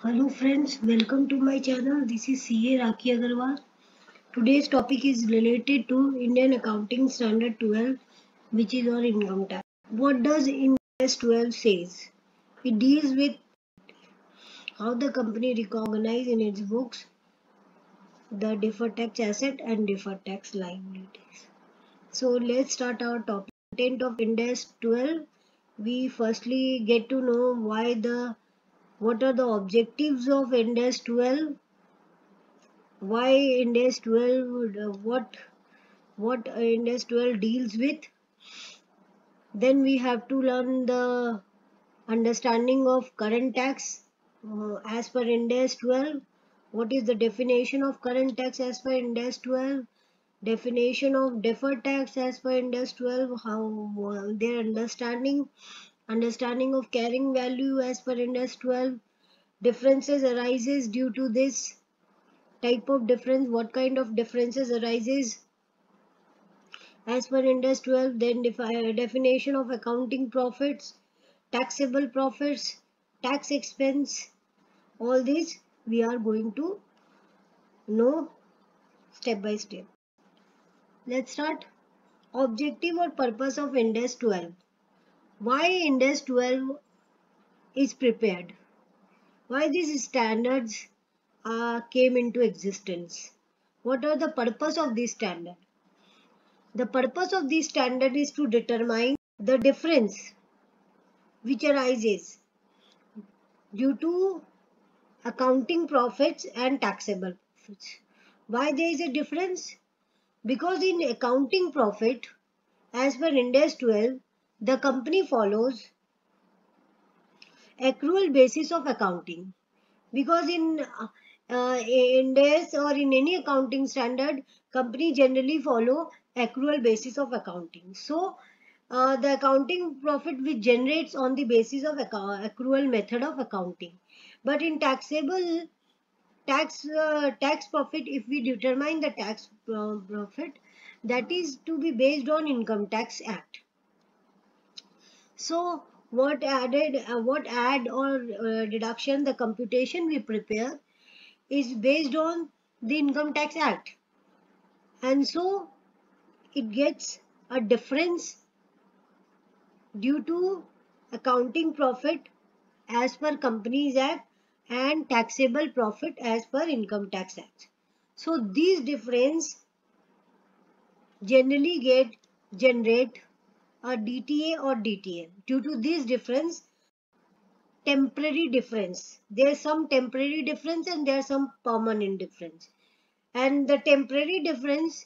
Hello friends, welcome to my channel. This is CA Rakhi Agarwal. Today's topic is related to Indian Accounting Standard 12, which is on income tax. What does Ind AS 12 says? It deals with how the company recognizes in its books the deferred tax asset and deferred tax liabilities. So let's start our topic. Content of Ind AS 12. We firstly get to know what are the objectives of Ind AS 12. Why Ind AS 12, what Ind AS 12 deals with. Then we have to learn the understanding of current tax as per Ind AS 12. What is the definition of current tax as per Ind AS 12? Definition of deferred tax as per Ind AS 12. How their understanding of carrying value as per Ind AS 12. Differences arises due to this type of difference. What kind of differences arises as per Ind AS 12? Then definition of accounting profits, taxable profits, tax expense. All these we are going to know step by step. Let's start. Objective or purpose of Ind AS 12. Why Ind AS 12 is prepared? Why these standards came into existence? What are the purpose of this standard? The purpose of this standard is to determine the difference which arises due to accounting profits and taxable profits. Why there is a difference? Because in accounting profit, as per Ind AS 12, the company follows accrual basis of accounting. Because in Ind AS or in any accounting standard, company generally follow accrual basis of accounting. So, the accounting profit which generates on the basis of accrual method of accounting. But in taxable tax profit, if we determine the tax profit, that is to be based on Income Tax Act. So what add or deduction the computation we prepare is based on the Income Tax Act, and so it gets a difference due to accounting profit as per Companies Act and taxable profit as per Income Tax Act. So these difference generally generate a DTA or DTL. Due to this difference, temporary difference. There is some temporary difference and there is some permanent difference. And the temporary difference,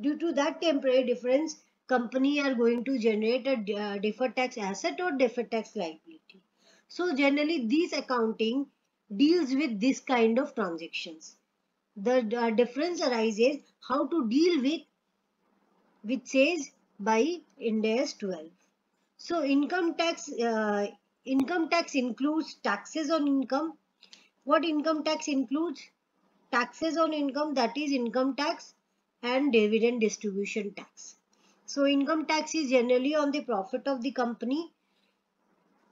due to that temporary difference, company are going to generate a deferred tax asset or deferred tax liability. So generally this accounting deals with this kind of transactions. The difference arises how to deal with, which says by Ind AS 12. So income tax includes taxes on income. What income tax includes? Taxes on income, that is income tax and dividend distribution tax. So income tax is generally on the profit of the company,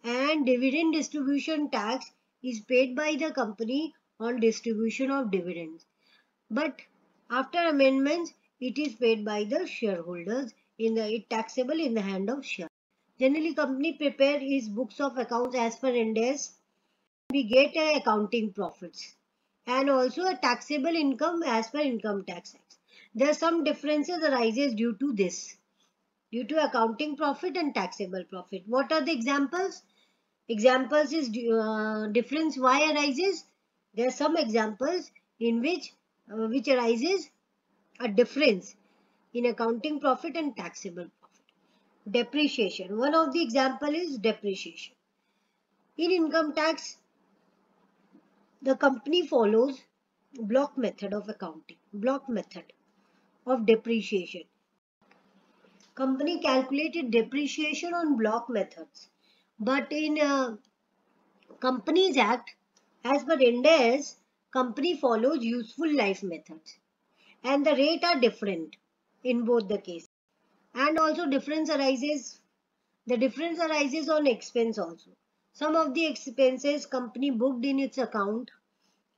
and dividend distribution tax is paid by the company on distribution of dividends. But after amendments, it is paid by the shareholders, taxable in the hand of share. Generally, company prepare its books of accounts as per Ind AS. We get accounting profits and also a taxable income as per Income Tax Act. There are some differences arises due to this, due to accounting profit and taxable profit. What are the examples? Examples is difference why arises. There are some examples in which arises a difference in accounting profit and taxable profit. Depreciation. One of the example is depreciation. In income tax, the company follows block method of accounting, block method of depreciation. Company calculated depreciation on block methods. But in Companies Act, as per Ind AS, company follows useful life methods. And the rate are different in both the cases. And also the difference arises on expense also. Some of the expenses company booked in its account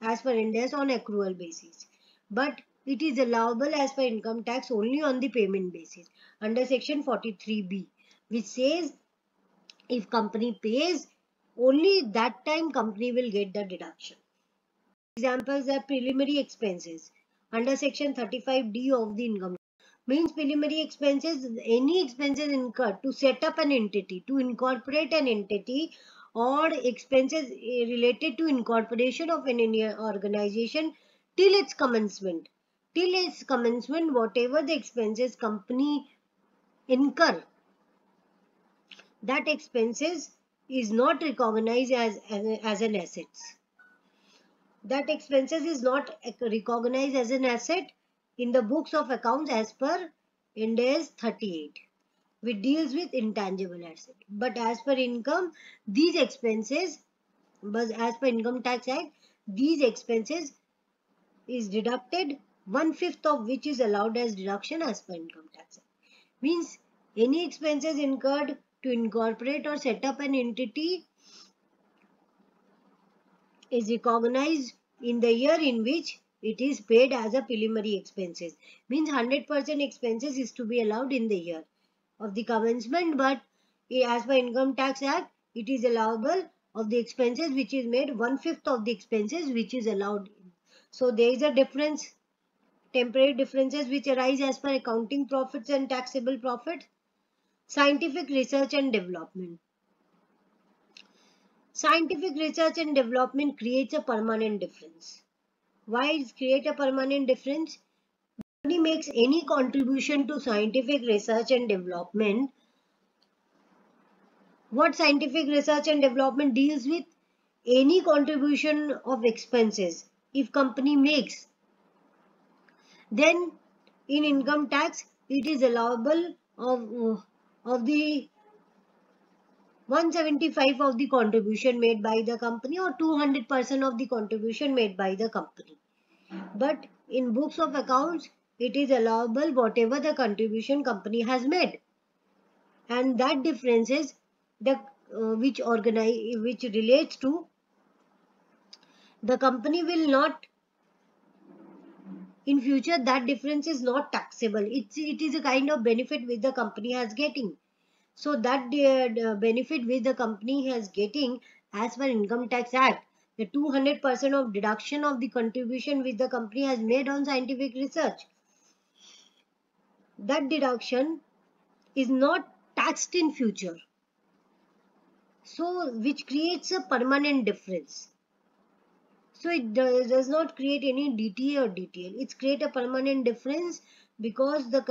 as per Ind AS on accrual basis, but it is allowable as per income tax only on the payment basis under section 43B, which says if company pays, only that time company will get the deduction. Examples are preliminary expenses under section 35D of the income tax. Means preliminary expenses, any expenses incurred to set up an entity, to incorporate an entity, or expenses related to incorporation of an organization till its commencement. Till its commencement, whatever the expenses company incur, that expenses is not recognized as an asset. That expenses is not recognized as an asset in the books of accounts as per Ind AS 38, which deals with intangible asset. But as per income, these expenses, but as per Income Tax Act, these expenses is deducted, 1/5 of which is allowed as deduction as per Income Tax Act. Means any expenses incurred to incorporate or set up an entity is recognized in the year in which it is paid as a preliminary expenses. Means 100% expenses is to be allowed in the year of the commencement, but as per Income Tax Act, it is allowable of the expenses which is made 1/5 of the expenses which is allowed. So there is a difference, temporary differences which arise as per accounting profits and taxable profits. Scientific research and development. Scientific research and development creates a permanent difference. Why it create a permanent difference? When he makes any contribution to scientific research and development, what scientific research and development deals with? Any contribution of expenses if company makes, then in income tax it is allowable of the 175 of the contribution made by the company or 200% of the contribution made by the company. But in books of accounts, it is allowable whatever the contribution company has made. And that difference is the which relates to the company will not, in future that difference is not taxable. It is a kind of benefit which the company has getting. So that benefit which the company has getting as per Income Tax Act, the 200% of deduction of the contribution which the company has made on scientific research, that deduction is not taxed in future. So which creates a permanent difference. So it does not create any DTA or DTL. It's create a permanent difference because the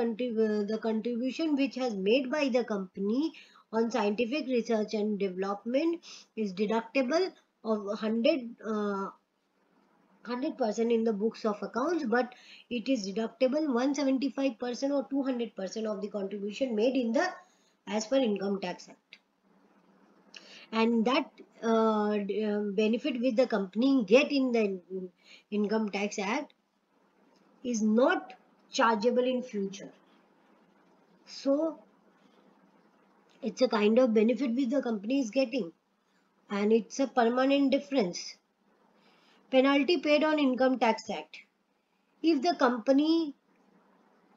contribution which has made by the company on scientific research and development is deductible of 100% in the books of accounts, but it is deductible 175% or 200% of the contribution made in the as per Income Tax Act. And that benefit which the company get in the Income Tax Act is not chargeable in future. So it's a kind of benefit which the company is getting, and it's a permanent difference. Penalty paid on Income Tax Act. If the company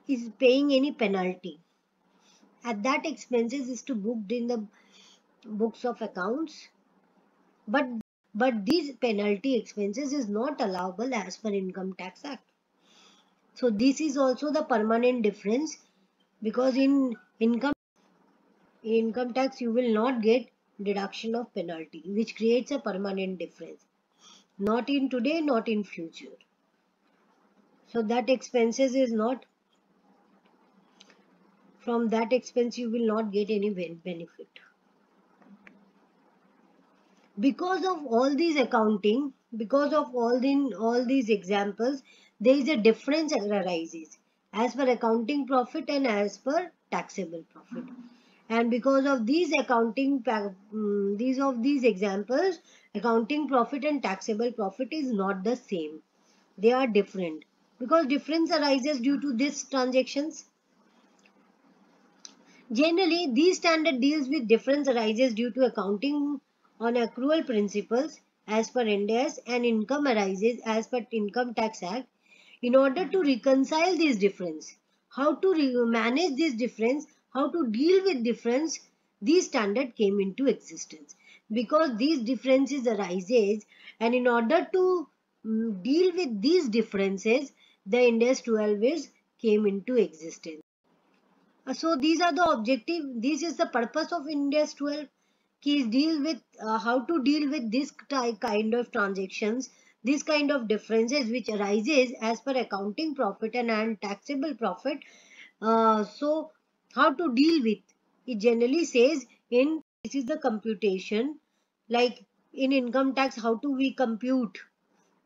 is paying any penalty, at that expenses is to booked in the books of accounts, but these penalty expenses is not allowable as per Income Tax Act. So this is also the permanent difference, because in income tax you will not get deduction of penalty, which creates a permanent difference. Not in today, not in future. So that expenses is not, from that expense you will not get any benefit. Because of all these accounting, because of all these examples, there is a difference arises as per accounting profit and as per taxable profit. And because of these these examples, accounting profit and taxable profit is not the same. They are different because difference arises due to these transactions. Generally, these standard deals with difference arises due to accounting on accrual principles as per Ind AS and income arises as per Income Tax Act. In order to reconcile this difference, how to manage this difference, how to deal with difference, these standard came into existence. Because these differences arises, and in order to deal with these differences, the Ind AS 12 came into existence. So these are the objective. This is the purpose of Ind AS 12. Keys deal with how to deal with this kind of transactions, this kind of differences which arises as per accounting profit and taxable profit. So how to deal with it generally says in this is the computation, like in income tax, how do we compute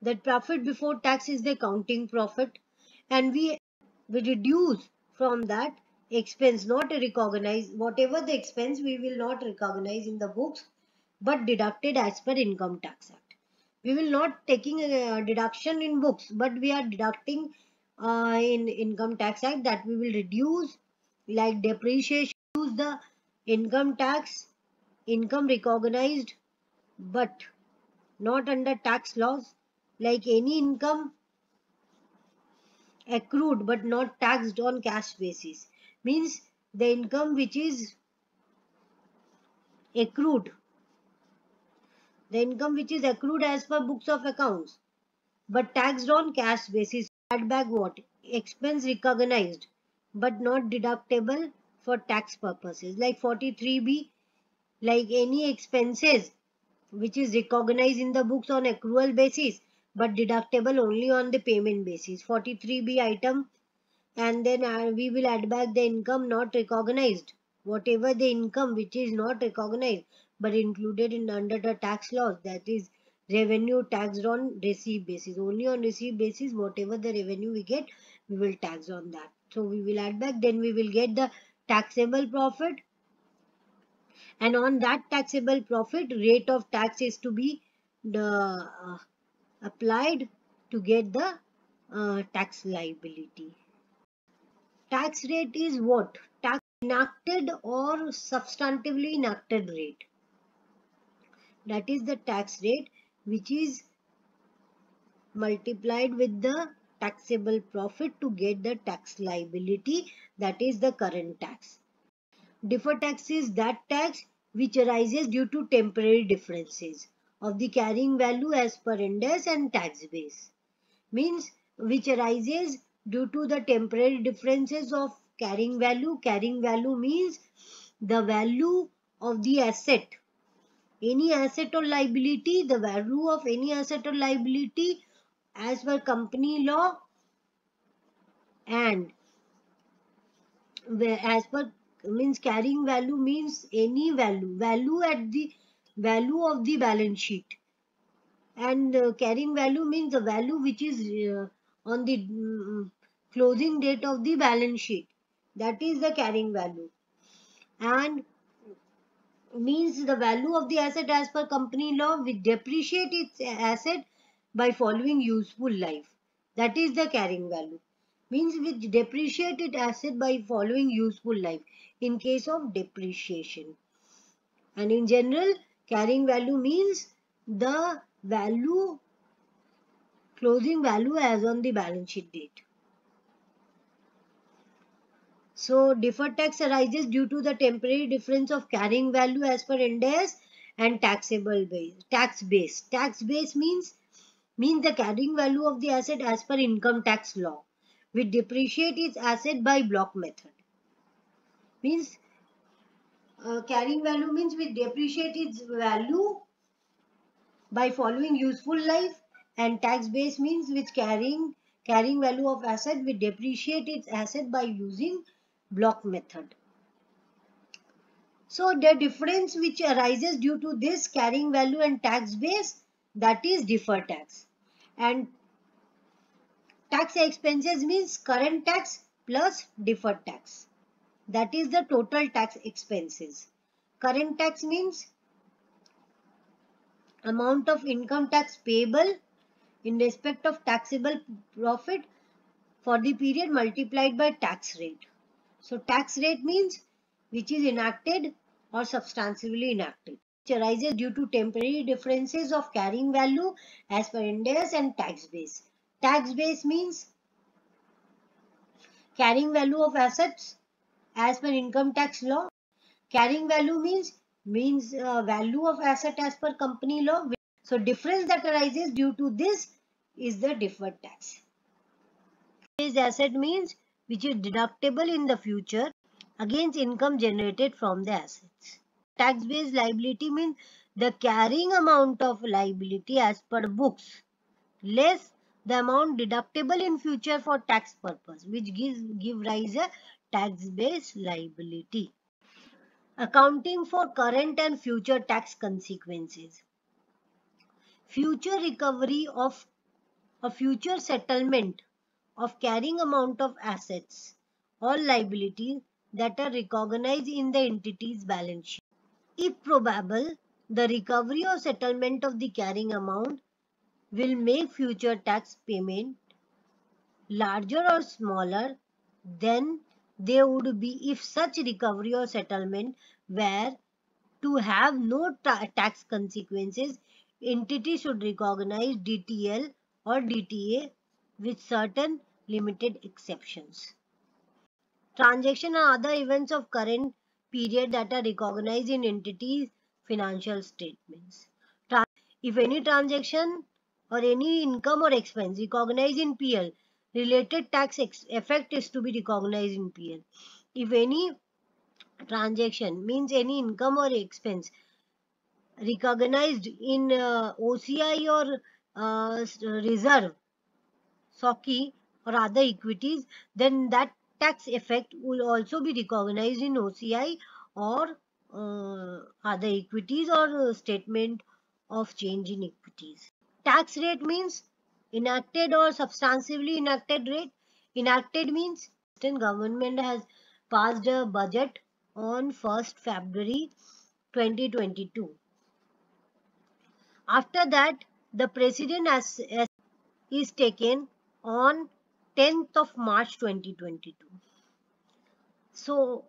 that profit before tax is the accounting profit, and we reduce from that expense not recognize, whatever the expense we will not recognize in the books but deducted as per Income Tax Act. We will not taking a deduction in books, but we are deducting in Income Tax Act, that we will reduce like depreciation, use the income tax, income recognized but not under tax laws, like any income accrued but not taxed on cash basis, means the income which is accrued, the income which is accrued as per books of accounts but taxed on cash basis, add back what expense recognized but not deductible for tax purposes, like 43B, like any expenses which is recognized in the books on accrual basis but deductible only on the payment basis, 43B item. And then we will add back the income not recognized, whatever the income which is not recognized but included in under the tax laws, that is revenue taxed on receipt basis, only on receipt basis, whatever the revenue we get we will tax on that. So we will add back, then we will get the taxable profit, and on that taxable profit rate of tax is to be the applied to get the tax liability. Tax rate is what? Tax enacted or substantively enacted rate. That is the tax rate which is multiplied with the taxable profit to get the tax liability, that is the current tax. Deferred tax is that tax which arises due to temporary differences of the carrying value as per Ind AS and tax base, means which arises due to the temporary differences of carrying value. Carrying value means the value of the asset, any asset or liability, the value of any asset or liability as per company law, and as per means carrying value means any value at the value of the balance sheet, and carrying value means the value which is on the closing date of the balance sheet, that is the carrying value, and means the value of the asset as per company law which depreciate its asset by following useful life, that is the carrying value, means which depreciate its asset by following useful life in case of depreciation. And in general, carrying value means the value, closing value as on the balance sheet date. So deferred tax arises due to the temporary difference of carrying value as per Ind AS and taxable base. Tax base. Tax base means the carrying value of the asset as per income tax law, which depreciate its asset by block method. Means carrying value means we depreciate its value by following useful life, and tax base means which carrying value of asset we depreciate its asset by using block method. So the difference which arises due to this carrying value and tax base, that is deferred tax. And tax expenses means current tax plus deferred tax, that is the total tax expenses. Current tax means amount of income tax payable in respect of taxable profit for the period multiplied by tax rate. So tax rate means which is enacted or substantively enacted. which arises due to temporary differences of carrying value as per Ind AS and tax base. Tax base means carrying value of assets as per income tax law. Carrying value means value of asset as per company law. So difference that arises due to this is the deferred tax. This asset means which is deductible in the future against income generated from the assets. Tax based liability means the carrying amount of liability as per books less the amount deductible in future for tax purpose, which give rise a tax based liability. Accounting for current and future tax consequences. Future recovery of a future settlement of carrying amount of assets or liabilities that are recognized in the entity's balance sheet. If probable, the recovery or settlement of the carrying amount will make future tax payment larger or smaller than they would be if such recovery or settlement were to have no tax consequences. Entity should recognize DTL or DTA with certain limited exceptions. Transaction and other events of current period that are recognized in entities' financial statements. If any transaction or any income or expense recognized in PL, related tax effect is to be recognized in PL. If any transaction means any income or expense recognized in OCI or reserve, SOCI or other equities, then that tax effect will also be recognized in OCI or other equities or statement of change in equities. Tax rate means enacted or substantively enacted rate. Enacted means the government has passed a budget on 1st February 2022. After that, the president is taken on 10th of March 2022. So,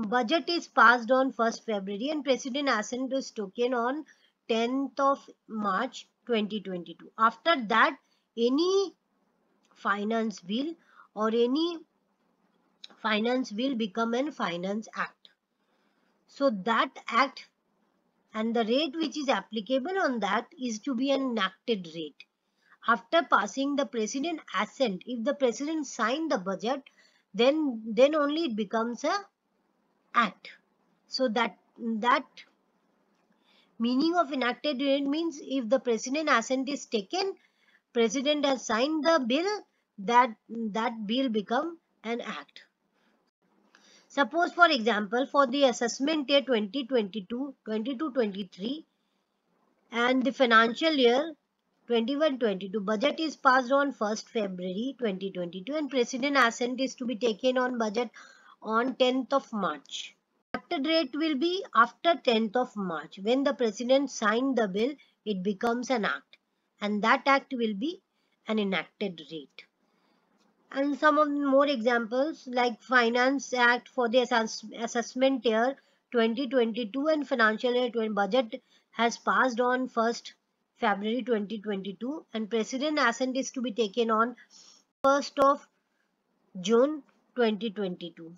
budget is passed on 1st February and president assent is taken on 10th of March 2022. After that, any finance bill or any finance bill become an finance act. So that act and the rate which is applicable on that is to be an enacted rate. After passing the president assent, if the president signed the budget, then only it becomes a act. So that meaning of enacted rate means if the president assent is taken, president has signed the bill, that bill become an act. Suppose for example for the assessment year 2022-23 and the financial year 21-22 budget is passed on 1st February 2022 and president assent is to be taken on budget on 10th of March. Enacted rate will be after 10th of March. When the president signed the bill, it becomes an act and that act will be an enacted rate. And some of more examples like Finance Act for the assessment year 2022 and financial year 20 budget has passed on 1st February 2022 and president assent is to be taken on 1st of June 2022.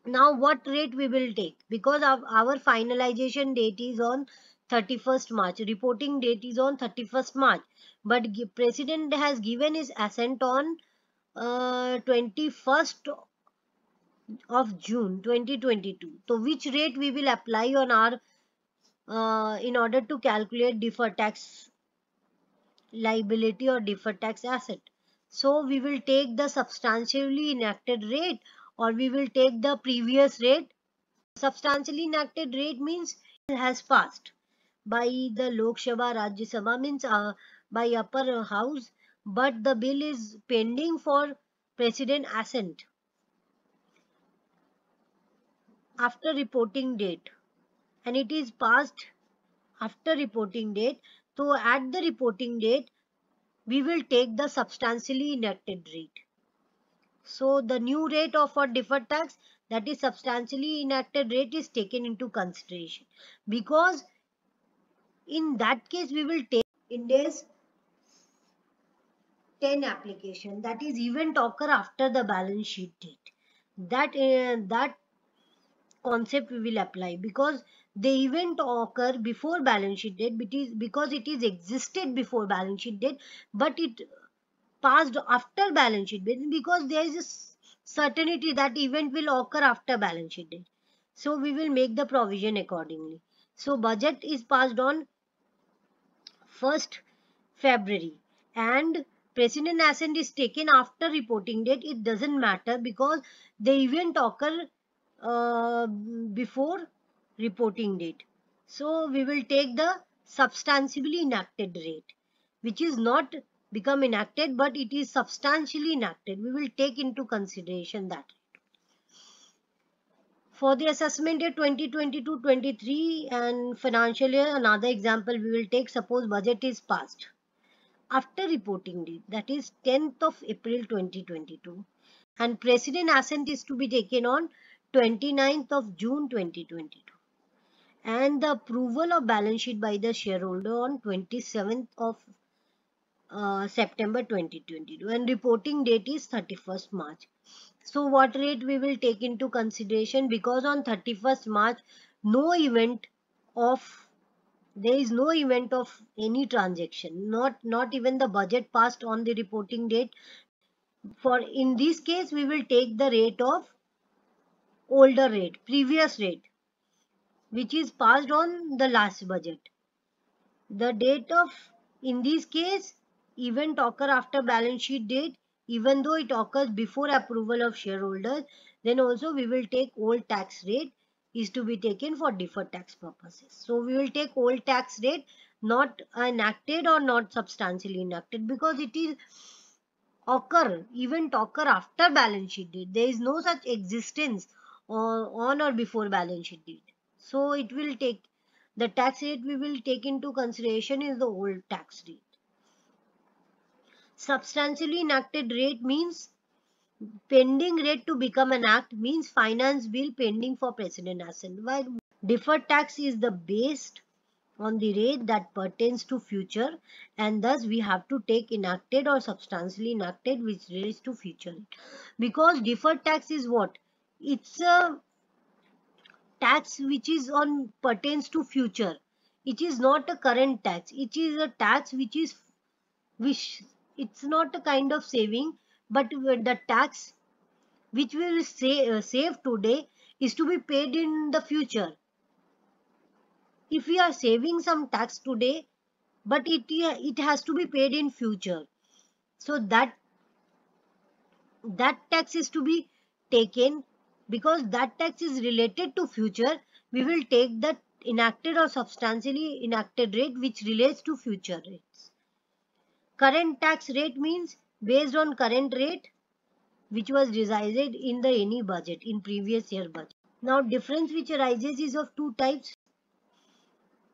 Now what rate we will take? Because of our finalization date is on 31st March. Reporting date is on 31st March. But president has given his assent on 21st of June 2022. So which rate we will apply on our in order to calculate deferred tax liability or deferred tax asset? So we will take the substantially enacted rate or we will take the previous rate. Substantially enacted rate means it has passed by the Lok Sabha, Rajya Sabha means by upper house, but the bill is pending for president assent after reporting date and it is passed after reporting date. So at the reporting date we will take the substantially enacted rate. So the new rate of our deferred tax that is substantially enacted rate, is taken into consideration, because in that case we will take India's 10 application, that is event occur after the balance sheet date. That concept we will apply, because the event occur before balance sheet date, because it is existed before balance sheet date, but it passed after balance sheet date, because there is a certainty that event will occur after balance sheet date. So we will make the provision accordingly. So budget is passed on 1st February and precedent assent is taken after reporting date. It doesn't matter, because the event occur before reporting date. So we will take the substantially enacted rate, which is not become enacted, but it is substantially enacted. We will take into consideration that. For the assessment year 2022-23 and financial year, another example we will take. Suppose budget is passed after reporting date, that is 10th of April 2022, and precedent assent is to be taken on 29th of June 2022, and the approval of balance sheet by the shareholder on 27th of September 2022, and reporting date is 31st March. So what rate we will take into consideration? Because on 31st March no event of there is no event of any transaction, not even the budget passed on the reporting date. For in this case we will take the rate of older rate, previous rate, which is passed on the last budget. The date of, in this case, event occur after balance sheet date, even though it occurs before approval of shareholders, then also we will take old tax rate is to be taken for deferred tax purposes. So we will take old tax rate, not enacted or not substantially enacted, because it is event occur after balance sheet date. There is no such existence on or before balance sheet date. So it will take the tax rate we will take into consideration is the old tax rate. Substantially enacted rate means pending rate to become an act, means finance bill pending for precedent assent. While deferred tax is the based on the rate that pertains to future, and thus we have to take enacted or substantially enacted which relates to future. Because deferred tax is what? It's a tax which is on pertains to future. It is not a current tax. It is a tax which it's not a kind of saving, but the tax which we will save today is to be paid in the future. If we are saving some tax today, but it has to be paid in future, so that tax is to be taken. Because that tax is related to future, we will take the enacted or substantially enacted rate which relates to future rates. Current tax rate means based on current rate which was decided in the any budget, in previous year budget. Now difference which arises is of two types.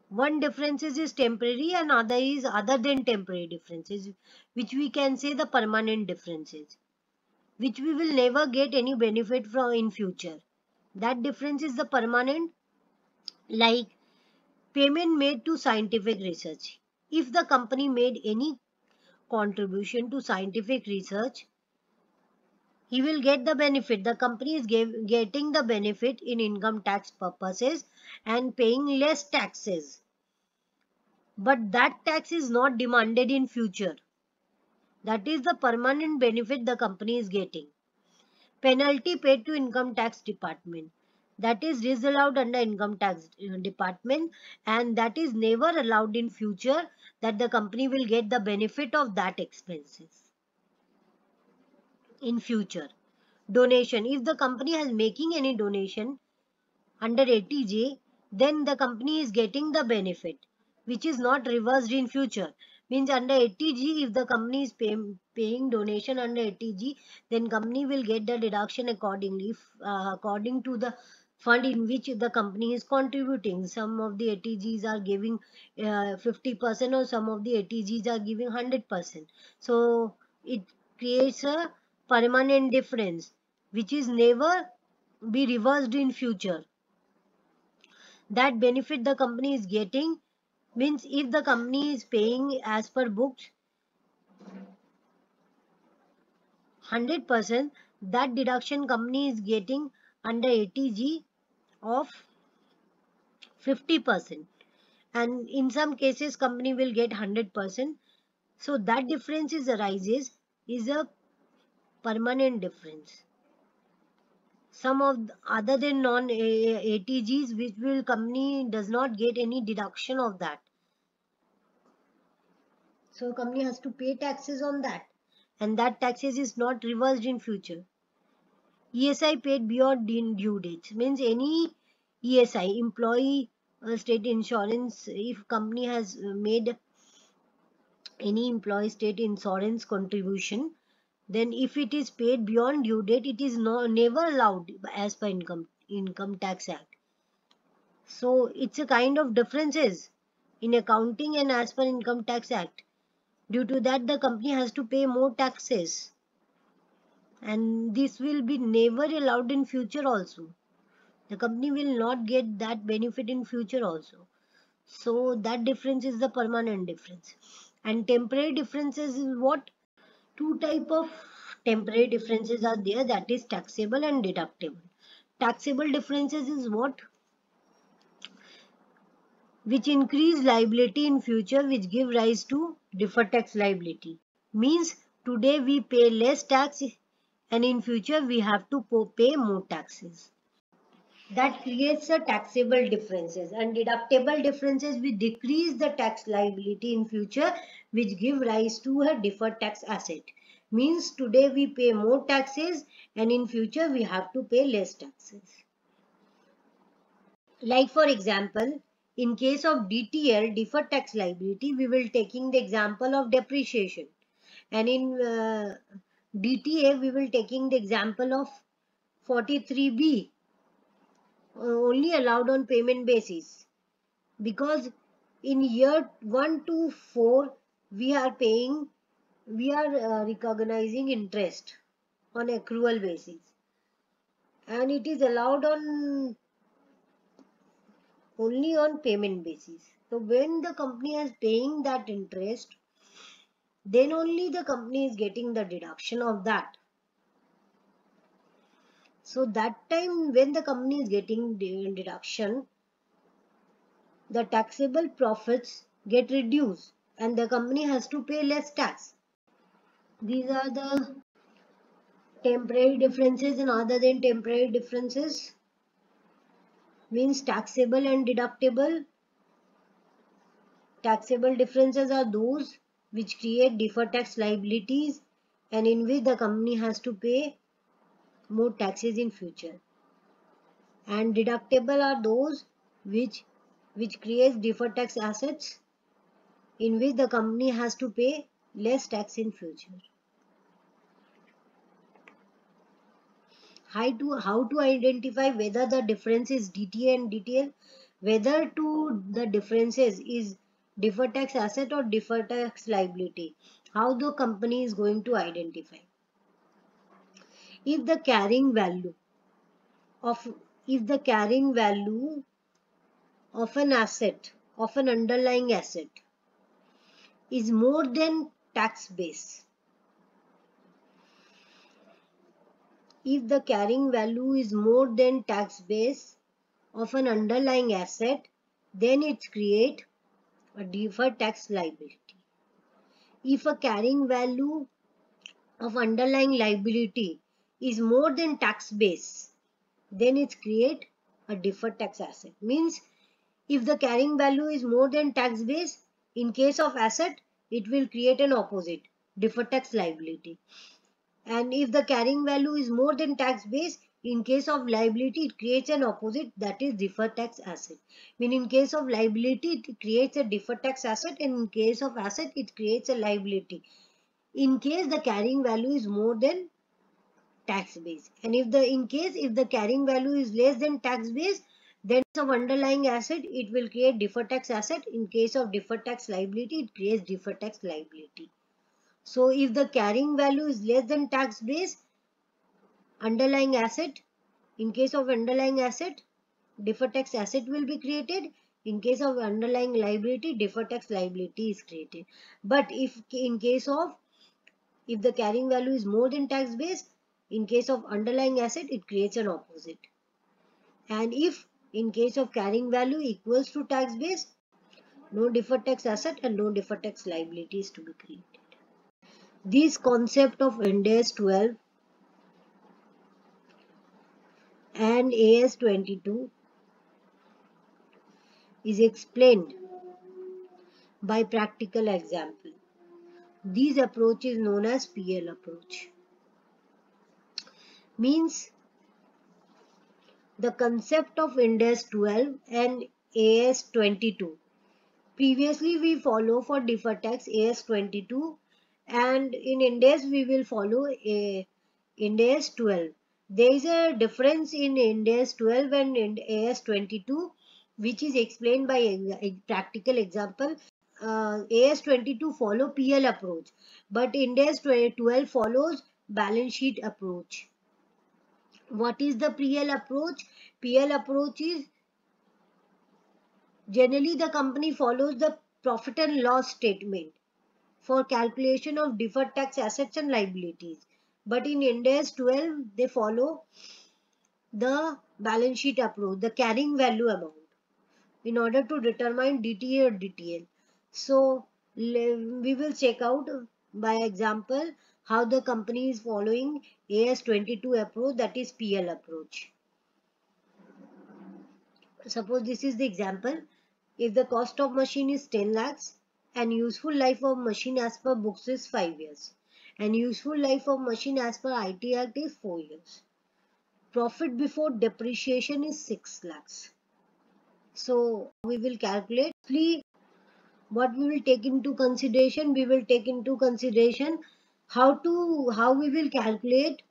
One differences is temporary and other is other than temporary differences, which we can say the permanent differences, which we will never get any benefit from in future. That difference is the permanent, like payment made to scientific research. If the company made any contribution to scientific research, he will get the benefit. The company is getting the benefit in income tax purposes and paying less taxes. But that tax is not demanded in future. That is the permanent benefit the company is getting. Penalty paid to income tax department, that is disallowed under income tax department, and that is never allowed in future, that the company will get the benefit of that expenses in future. Donation, if the company is making any donation under 80J, then the company is getting the benefit which is not reversed in future. Means under 80G, if the company is paying donation under 80G, then company will get the deduction accordingly, according to the fund in which the company is contributing. Some of the 80Gs are giving 50% or some of the 80Gs are giving 100%. So it creates a permanent difference which is never be reversed in future. That benefit the company is getting means if the company is paying as per books 100%, that deduction company is getting under ATG of 50%, and in some cases company will get 100%. So that difference arises is a permanent difference. Some of other than non ATGs which will company does not get any deduction of that. So company has to pay taxes on that, and that taxes is not reversed in future. ESI paid beyond due dates means any ESI, employee state insurance, if company has made any employee state insurance contribution, then if it is paid beyond due date, it is never allowed as per income tax act. So it's a kind of differences in accounting and as per income tax act. Due to that, the company has to pay more taxes, and this will be never allowed in future also. The company will not get that benefit in future also. So that difference is the permanent difference. And temporary differences is what? Two type of temporary differences are there, that is taxable and deductible. Taxable differences is what? Which increase liability in future, which give rise to deferred tax liability. Means today we pay less tax and in future we have to pay more taxes. That creates a taxable differences, and deductible differences will decrease the tax liability in future, which give rise to a deferred tax asset. Means today we pay more taxes and in future we have to pay less taxes. Like for example, in case of DTL, deferred tax liability, we will taking the example of depreciation, and in DTA we will taking the example of 43B, only allowed on payment basis, because in year 1 to 4 we are recognizing interest on accrual basis, and it is allowed on only on payment basis. So when the company is paying that interest, then only the company is getting the deduction of that. So that time when the company is getting deduction, the taxable profits get reduced and the company has to pay less tax. These are the temporary differences, and other than temporary differences means taxable and deductible. Taxable differences are those which create deferred tax liabilities and in which the company has to pay more taxes in future. And deductible are those which creates deferred tax assets in which the company has to pay less tax in future. How to identify whether the difference is DTA and DTL, whether to the differences is deferred tax asset or deferred tax liability. How the company is going to identify? If the carrying value of an asset, of an underlying asset, is more than tax base. If the carrying value is more than tax base of an underlying asset, then it creates a deferred tax liability. If a carrying value of underlying liability is more than tax base, then it creates a deferred tax asset. Means if the carrying value is more than tax base, in case of asset, it will create an opposite, deferred tax liability. And if the carrying value is more than tax base, in case of liability, it creates an opposite, that is deferred tax asset. In case of liability, it creates a deferred tax asset, and in case of asset, it creates a liability. In case the carrying value is more than tax base, and if the carrying value is less than tax base, then of underlying asset, it will create deferred tax asset. In case of deferred tax liability, it creates deferred tax liability. So if the carrying value is less than tax base, underlying asset, In case of underlying asset, deferred tax asset will be created. In case of underlying liability, deferred tax liability is created. But if the carrying value is more than tax base, in case of underlying asset, it creates an opposite. And if in case of carrying value equals to tax base, no deferred tax asset and no deferred tax liability is to be created. This concept of Ind AS 12 and AS 22 is explained by practical example. This approach is known as PL approach. Means the concept of Ind AS 12 and AS 22. Previously we follow for deferred tax AS 22, and in Ind AS we will follow Ind AS 12. There is a difference in Ind AS 12 and in AS 22, which is explained by a practical example. AS 22 follow PL approach, but Ind AS 12 follows balance sheet approach. What is the PL approach? PL approach is generally the company follows the profit and loss statement for calculation of deferred tax assets and liabilities. But in Ind AS 12, they follow the balance sheet approach, the carrying value amount, in order to determine DTA or DTL. So we will check out by example how the company is following AS 22 approach, that is PL approach. Suppose this is the example. If the cost of machine is 10 lakhs and useful life of machine as per books is 5 years and useful life of machine as per IT Act is 4 years. Profit before depreciation is 6 lakhs. So we will calculate. What we will take into consideration? We will take into consideration how we will calculate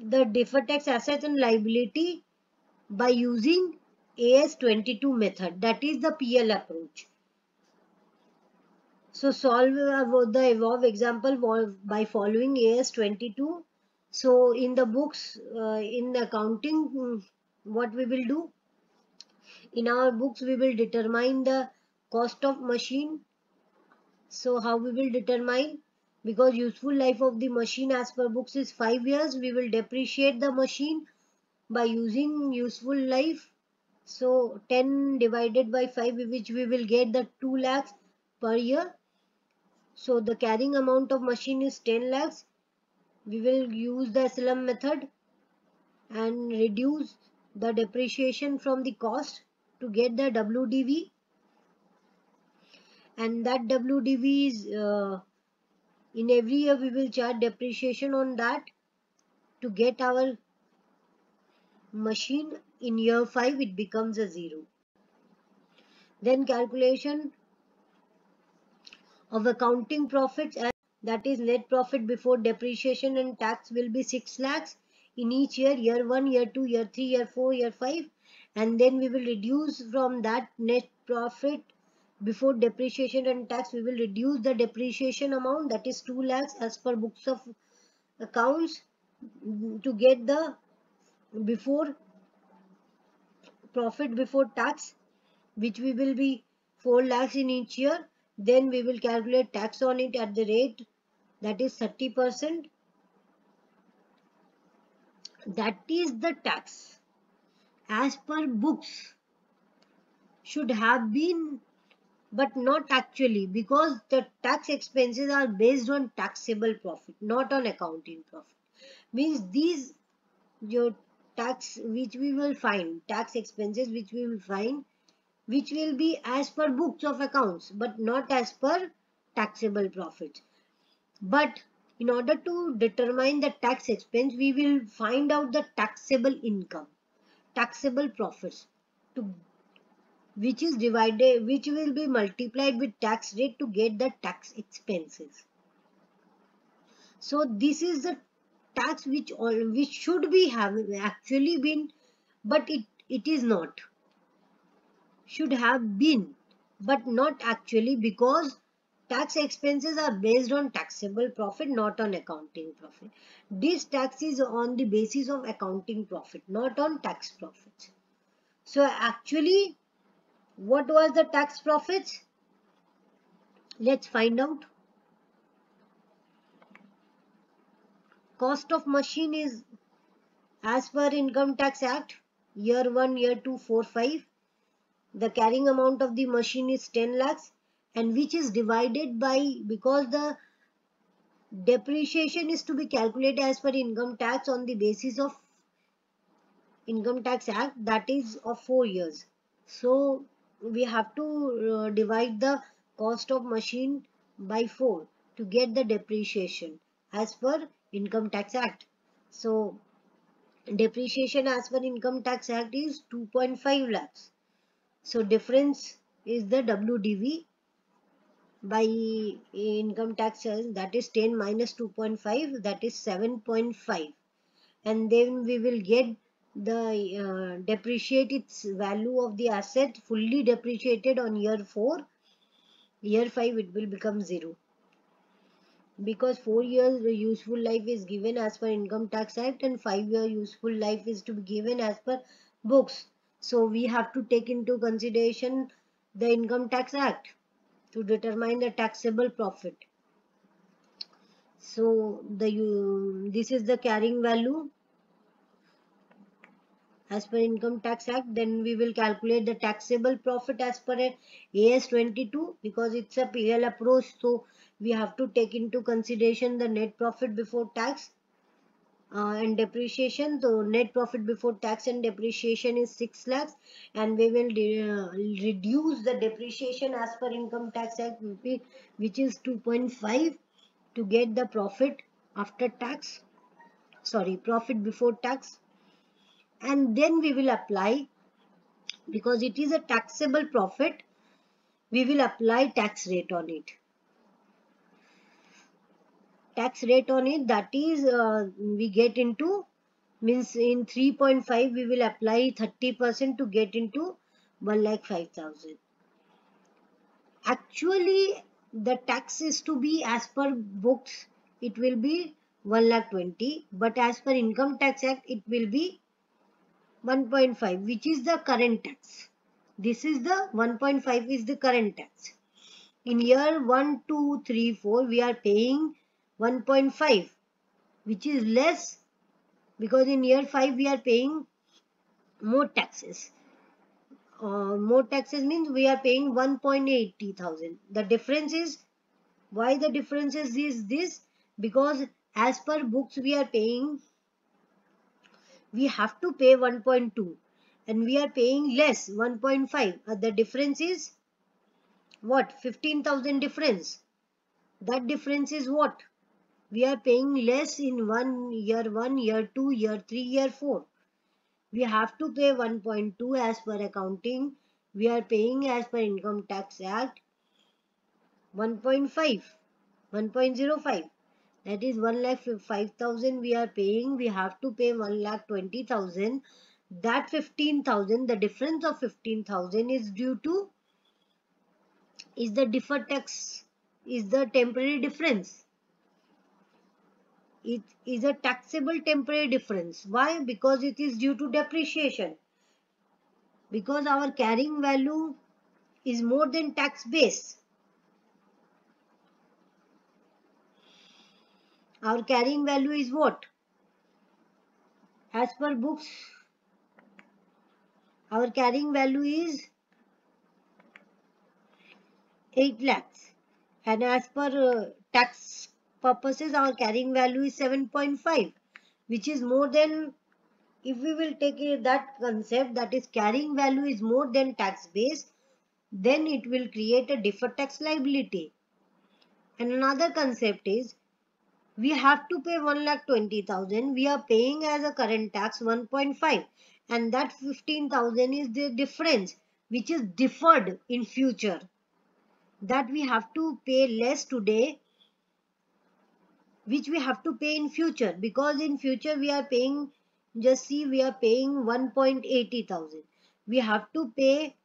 the deferred tax assets and liability by using AS 22 method, that is the PL approach. So solve the above example by following AS 22. So in the books, in accounting, what we will do? In our books, we will determine the cost of machine. So how we will determine? Because useful life of the machine as per books is 5 years, we will depreciate the machine by using useful life. So 10 divided by 5, which we will get the 2 lakhs per year. So the carrying amount of machine is 10 lakhs. We will use the SLM method and reduce the depreciation from the cost to get the WDV. And that WDV is in every year we will charge depreciation on that to get our machine. In year 5 it becomes a 0. Then calculation of accounting profits, and that is net profit before depreciation and tax, will be 6 lakhs in each year, year 1, year 2, year 3, year 4, year 5, and then we will reduce from that net profit before depreciation and tax, we will reduce the depreciation amount, that is 2 lakhs as per books of accounts, to get the profit before tax, which we will be 4 lakhs in each year. Then we will calculate tax on it at the rate, that is 30%. That is the tax as per books should have been, but not actually, because the tax expenses are based on taxable profit, not on accounting profit. Means these your tax which we will find, tax expenses which we will find, which will be as per books of accounts but not as per taxable profits. But in order to determine the tax expense, we will find out the taxable income, taxable profits, which will be multiplied with tax rate to get the tax expenses. So this is the tax which should be having actually been, but it is not. Should have been but not actually, because Tax expenses are based on taxable profit, not on accounting profit. This tax is on the basis of accounting profit, not on tax profits. So actually, what was the tax profits? Let's find out. Cost of machine is as per Income Tax Act, year 1, year 2, 4, 5. The carrying amount of the machine is 10 lakhs, and which is divided by, because the depreciation is to be calculated as per income tax on the basis of Income Tax Act, that is of 4 years. So we have to divide the cost of machine by 4 to get the depreciation as per Income Tax Act. So depreciation as per Income Tax Act is 2.5 lakhs. So difference is the WDV by income taxes, that is 10 minus 2.5, that is 7.5. And then we will get the depreciate its value of the asset fully depreciated on year 4. Year 5 it will become 0. Because 4 years the useful life is given as per Income Tax Act and 5-year useful life is to be given as per books. So we have to take into consideration the Income Tax Act to determine the taxable profit. So this is the carrying value as per Income Tax Act. Then we will calculate the taxable profit as per AS 22, because it's a PL approach. So we have to take into consideration the net profit before tax and depreciation. So net profit before tax and depreciation is 6 lakhs, and we will reduce the depreciation as per Income Tax Act, which is 2.5, to get the profit after tax, sorry, profit before tax. And then we will apply, because it is a taxable profit, we will apply tax rate on it. Tax rate on it, that is we get into, means in 3.5 we will apply 30% to get into 1,05,000. Actually the tax is to be as per books, it will be 1,20,000, but as per Income Tax Act it will be 1.5, which is the current tax. This is the 1.5 is the current tax. In year 1, 2, 3, 4 we are paying 1.5, which is less, because in year 5 we are paying more taxes. More taxes means we are paying 1.80,000. The difference is, why the difference is this? Because as per books we are paying, we have to pay 1.2 and we are paying less 1.5. The difference is what? 15,000 difference. That difference is what? We are paying less in year 1, year 2, year 3, year 4. We have to pay 1.2 as per accounting. We are paying as per Income Tax Act 1.5, 1.05. That is 1,05,000 we are paying. We have to pay 1,20,000. That 15,000, the difference of 15,000 is due to, is the deferred tax, is the temporary difference. It is a taxable temporary difference. Why? Because it is due to depreciation. Because our carrying value is more than tax base. Our carrying value is what? As per books, our carrying value is 8 lakhs. And as per tax purposes, our carrying value is 7.5, which is more than, if we will take that concept, that is carrying value is more than tax base, then it will create a deferred tax liability. And another concept is, we have to pay 1,20,000. We are paying as a current tax 1.5, and that 15,000 is the difference, which is deferred in future. That we have to pay less today, which we have to pay in future, because in future we are paying, just see, we are paying 1.80,000. We have to pay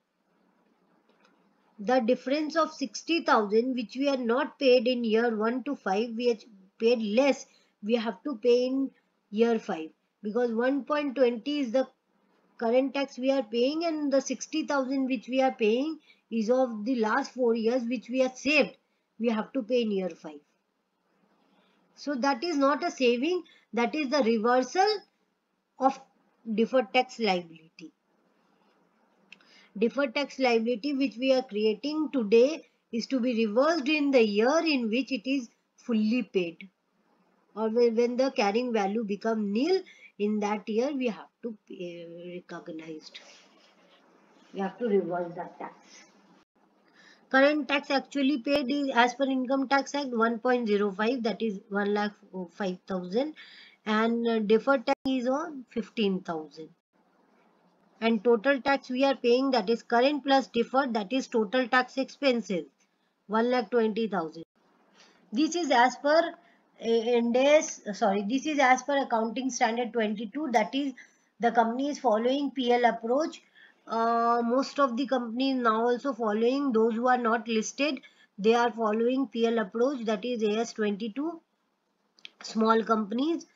the difference of 60,000 which we are not paid in year 1 to 5, we are paid less, we have to pay in year 5, because 1.20 is the current tax we are paying, and the 60,000 which we are paying is of the last 4 years which we have saved, we have to pay in year 5. So that is not a saving, that is the reversal of deferred tax liability. Deferred tax liability which we are creating today is to be reversed in the year in which it is fully paid, or when the carrying value become nil, in that year we have to pay, recognized. We have to reverse that tax. Current tax actually paid is as per Income Tax Act 1.05, that is 1,05,000, and deferred tax is on 15,000. And total tax we are paying, that is current plus deferred, that is total tax expenses 1,20,000. This is as per this is as per Accounting Standard 22, that is the company is following PL approach. Most of the companies now also following, those who are not listed, they are following PL approach, that is AS 22. Small companies,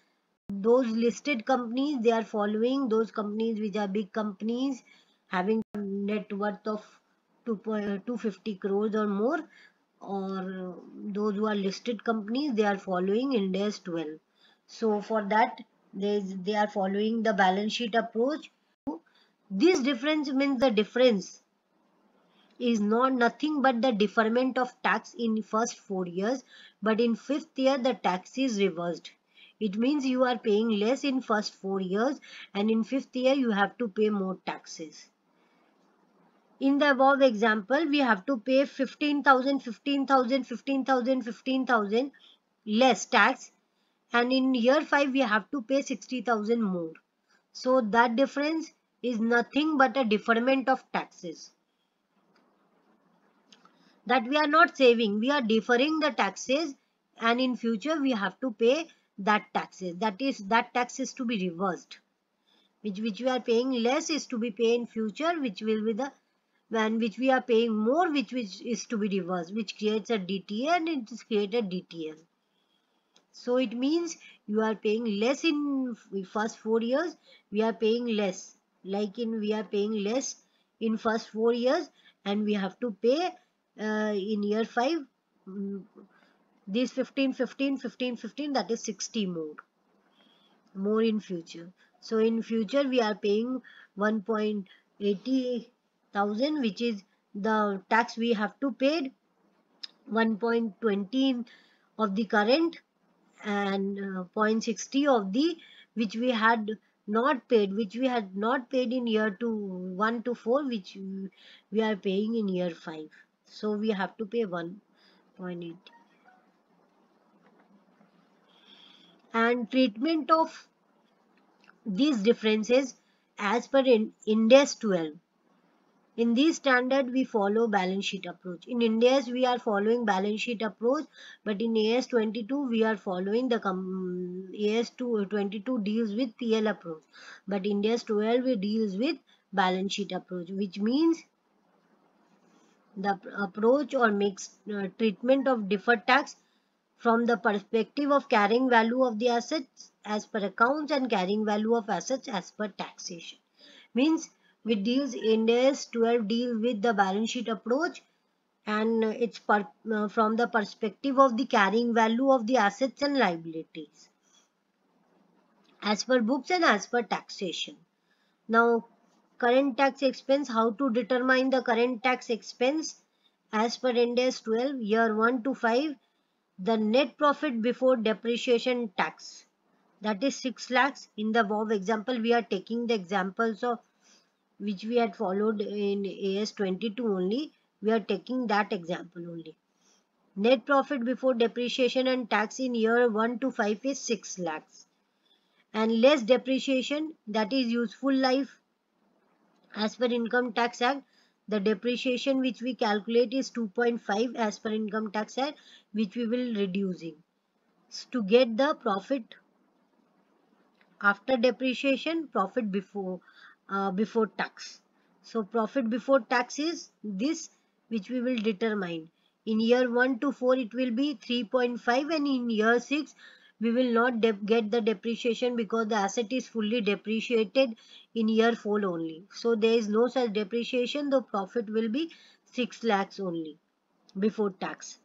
those listed companies, they are following, those companies which are big companies having net worth of 250 crores or more, or those who are listed companies, they are following Ind AS 12. So for that they are following the balance sheet approach. This difference means the difference is not nothing but the deferment of tax in first 4 years, but in 5th year the tax is reversed. It means you are paying less in first 4 years, and in 5th year you have to pay more taxes. In the above example, we have to pay 15,000, 15,000, 15,000, 15,000 less tax, and in year 5 we have to pay 60,000 more. So that difference is nothing but a deferment of taxes. That we are not saving, we are deferring the taxes, and in future we have to pay that taxes. That is, that tax is to be reversed. Which we are paying less is to be paid in future, which will be the, and which we are paying more, which is to be reversed, which creates a DTA, and it is created DTL. So it means you are paying less in first 4 years, we are paying less, like in we are paying less in first 4 years, and we have to pay in year 5 this 15, 15, 15, 15, that is 60 more in future. So in future we are paying 1.80 thousand, which is the tax we have to pay 1.20 of the current, and 0.60 of the which we had not paid, in year 1 to 4, which we are paying in year 5. So we have to pay 1.80. And treatment of these differences as per Ind AS 12. In this standard, we follow balance sheet approach. In Ind AS, we are following balance sheet approach, but in AS 22, we are following the AS 22 deals with PL approach, but Ind AS 12 deals with balance sheet approach, which means the approach or makes treatment of deferred tax from the perspective of carrying value of the assets as per accounts and carrying value of assets as per taxation. Means with deals, Ind AS 12 deal with the balance sheet approach, and it's from the perspective of the carrying value of the assets and liabilities as per books and as per taxation. Now, current tax expense, how to determine the current tax expense as per Ind AS 12, year 1 to 5, the net profit before depreciation tax, that is 6 lakhs. In the above example, we are taking the examples of which we had followed in AS 22 only. We are taking that example only. Net profit before depreciation and tax in year 1 to 5 is 6 lakhs. And less depreciation, that is useful life. As per Income Tax Act, the depreciation which we calculate is 2.5 as per Income Tax Act, which we will reducing to get the profit after depreciation, profit before tax. So profit before tax is this, which we will determine. In year 1 to 4 it will be 3.5, and in year 6 we will not get the depreciation because the asset is fully depreciated in year 4 only. So there is no such depreciation. The profit will be 6 lakhs only before tax.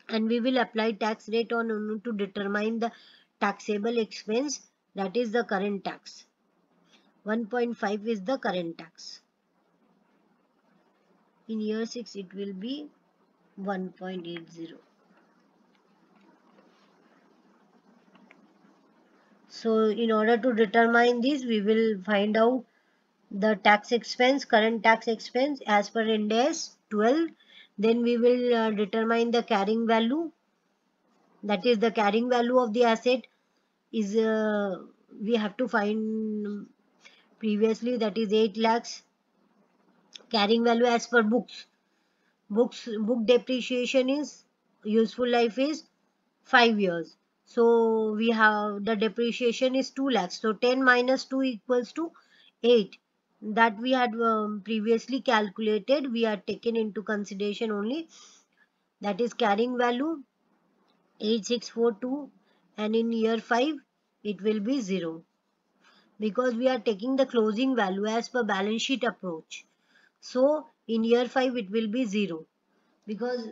And we will apply tax rate on to determine the taxable expense, that is the current tax. 1.5 is the current tax. In year 6 it will be 1.80. So in order to determine this, we will find out the tax expense, current tax expense as per Ind AS 12. Then we will determine the carrying value, that is the carrying value of the asset is we have to find previously, that is 8 lakhs. Carrying value as per books. Book depreciation is useful life is 5 years. So we have the depreciation is 2 lakhs. So 10 minus 2 equals to 8. That we had previously calculated. We are taken into consideration only. That is carrying value 8642, and in year 5 it will be 0. Because we are taking the closing value as per balance sheet approach. So in year 5 it will be 0. Because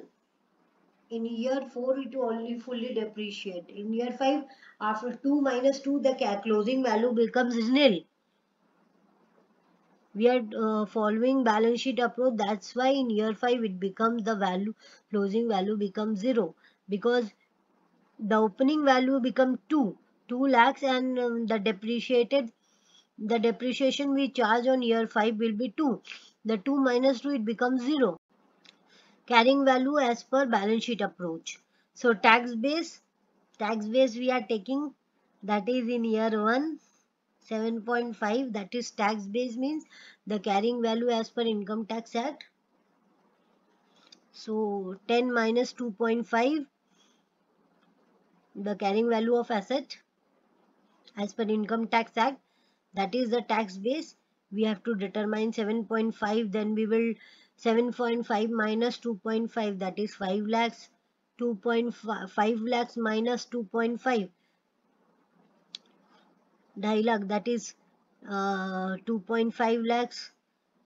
in year 4 it will only fully depreciate. In year 5, after 2 minus 2, the closing value becomes nil. We are following balance sheet approach. That's why in year 5 it becomes the value, closing value becomes 0. Because the opening value becomes 2 lakhs, and the depreciation we charge on year 5 will be 2. The 2 minus 2, it becomes 0. Carrying value as per balance sheet approach. So tax base we are taking, that is in year 1 7.5, that is tax base means the carrying value as per Income Tax Act. So 10 minus 2.5, the carrying value of asset as per Income Tax Act, that is the tax base. We have to determine 7.5, then we will 7.5 minus 2.5, that is 5 lakhs. 2.5 lakhs minus 2.5, 2.5 lakh, that is 2.5 lakhs.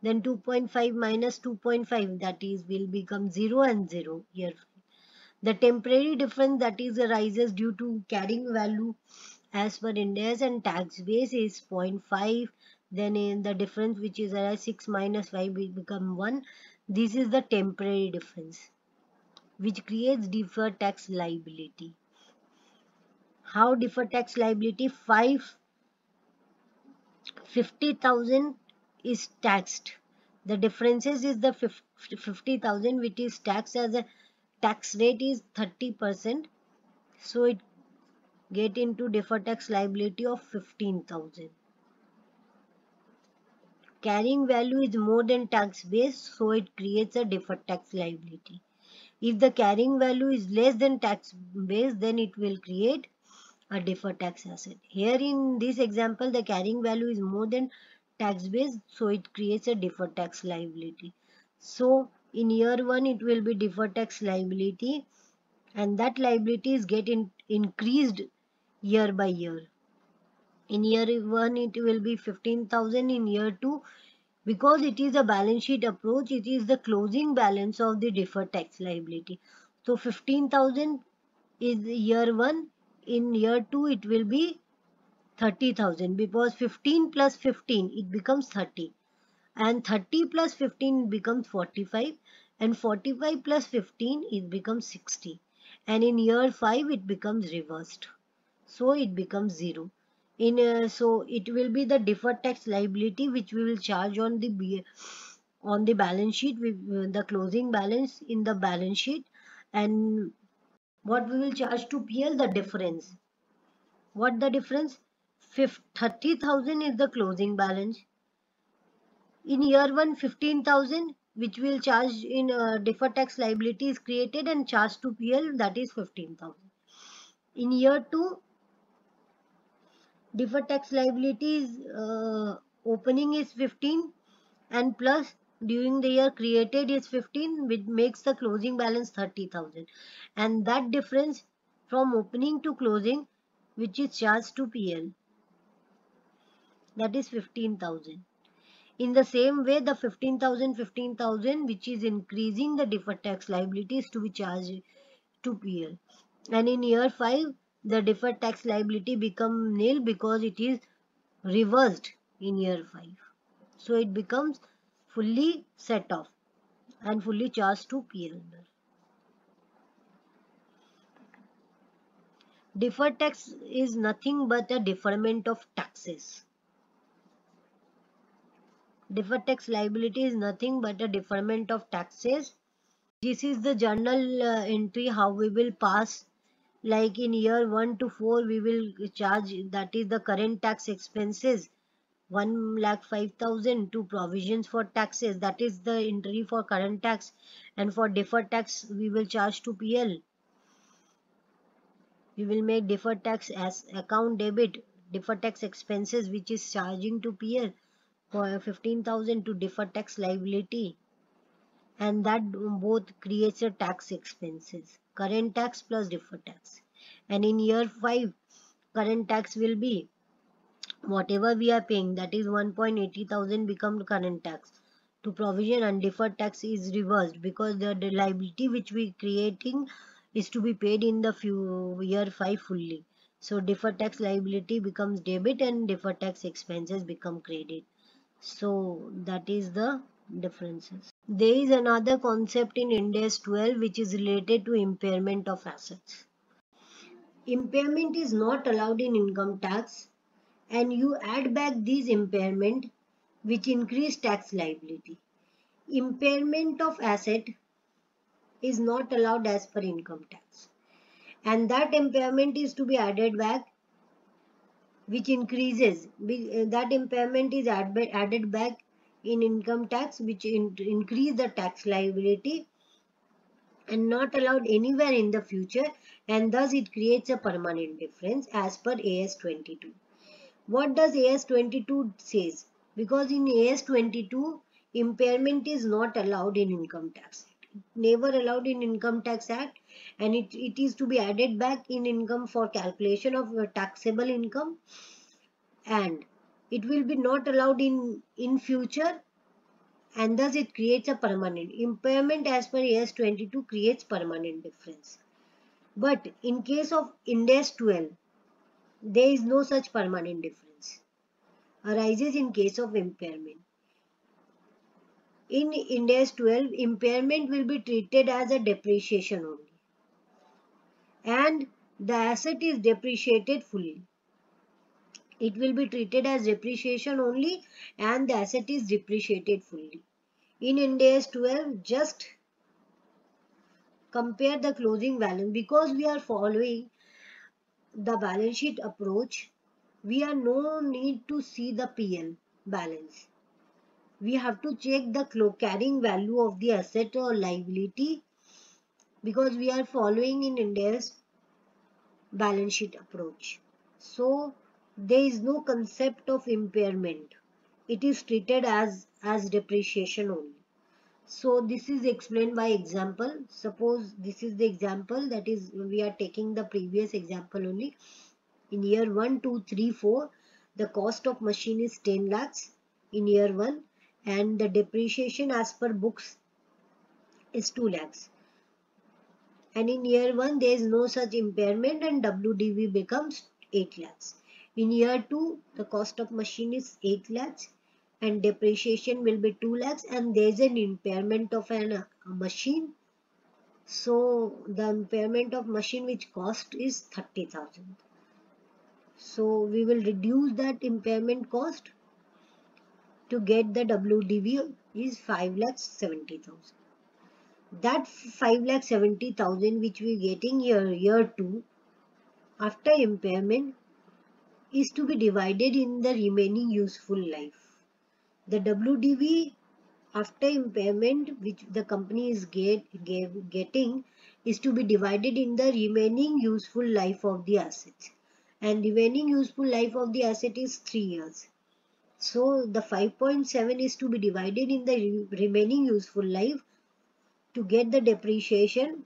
Then 2.5 minus 2.5, that is will become 0 and 0 here. The temporary difference that is arises due to carrying value as per Ind AS and tax base is 0.5. Then in the difference which is 6 minus 5 will become 1. This is the temporary difference which creates deferred tax liability. How deferred tax liability? 50,000 is taxed. The differences is the 50,000 which is taxed as a tax rate is 30%. So it get into deferred tax liability of 15,000. Carrying value is more than tax base, so it creates a deferred tax liability. If the carrying value is less than tax base, then it will create a deferred tax asset. Here in this example, the carrying value is more than tax base, so it creates a deferred tax liability. So in year 1 it will be deferred tax liability, and that liability is getting increased year by year. In year 1 it will be 15,000. In year 2, because it is a balance sheet approach, it is the closing balance of the deferred tax liability. So 15,000 is year 1. In year 2 it will be 30,000, because 15 plus 15 it becomes 30, and 30 plus 15 becomes 45, and 45 plus 15 it becomes 60, and in year 5 it becomes reversed, so it becomes 0. So it will be the deferred tax liability which we will charge on the balance sheet with the closing balance in the balance sheet, and what we will charge to PL, the difference. What the difference? 30,000 is the closing balance. In year 1, 15,000 which will charge in deferred tax liability is created and charged to PL, that is 15,000. In year 2, deferred tax liability is opening is 15 and plus during the year created is 15, which makes the closing balance 30,000. And that difference from opening to closing, which is charged to PL, that is 15,000. In the same way, the 15,000 which is increasing the deferred tax liabilities to be charged to PL. And in year 5, the deferred tax liability become nil because it is reversed in year 5. So it becomes fully set off and fully charged to PL. Deferred tax is nothing but a deferment of taxes. Deferred tax liability is nothing but a deferment of taxes. This is the journal entry how we will pass. Like in year 1 to 4 we will charge, that is the current tax expenses, 1,05,000 to provisions for taxes, that is the entry for current tax, and for deferred tax we will charge to PL. We will make deferred tax as account debit, deferred tax expenses which is charging to PL for 15,000 to deferred tax liability, and that both creates a tax expenses, current tax plus deferred tax. And in year 5 current tax will be whatever we are paying, that is 1.80,000 become current tax to provision, and deferred tax is reversed because the liability which we creating is to be paid in the year 5 fully. So deferred tax liability becomes debit and deferred tax expenses become credit. So that is the differences. There is another concept in Ind AS 12 which is related to impairment of assets. Impairment is not allowed in income tax, and you add back these impairment which increase tax liability. Impairment of asset is not allowed as per income tax, and that impairment is to be added back which increases, that impairment is added back in income tax which increase the tax liability and not allowed anywhere in the future, and thus it creates a permanent difference as per AS 22. What does AS 22 says? Because in AS 22 impairment is not allowed in income tax, never allowed in income tax act, and it is to be added back in income for calculation of taxable income, and it will be not allowed in future, and thus it creates a permanent impairment as per AS 22 creates permanent difference. But in case of Ind AS 12 there is no such permanent difference arises in case of impairment. In Ind AS 12 impairment will be treated as a depreciation only, and the asset is depreciated fully. It will be treated as depreciation only and the asset is depreciated fully. In Ind AS 12, just compare the closing balance. Because we are following the balance sheet approach, we are no need to see the PL balance. We have to check the carrying value of the asset or liability, because we are following in Ind AS balance sheet approach. So there is no concept of impairment. It is treated as depreciation only. So this is explained by example. Suppose this is the example, that is we are taking the previous example only. In year 1, 2, 3, 4, the cost of machine is 10 lakhs in year 1 and the depreciation as per books is 2 lakhs. And in year 1 there is no such impairment and WDV becomes 8 lakhs. In year 2 the cost of machine is 8 lakhs and depreciation will be 2 lakhs and there is an impairment of a machine. So the impairment of machine which cost is 30,000. So we will reduce that impairment cost to get the WDV is 5,70,000. That 5,70,000 which we getting year 2 after impairment is to be divided in the remaining useful life. The WDV after impairment which the company is getting is to be divided in the remaining useful life of the asset, and remaining useful life of the asset is 3 years. So the 5.7 is to be divided in the remaining useful life to get the depreciation.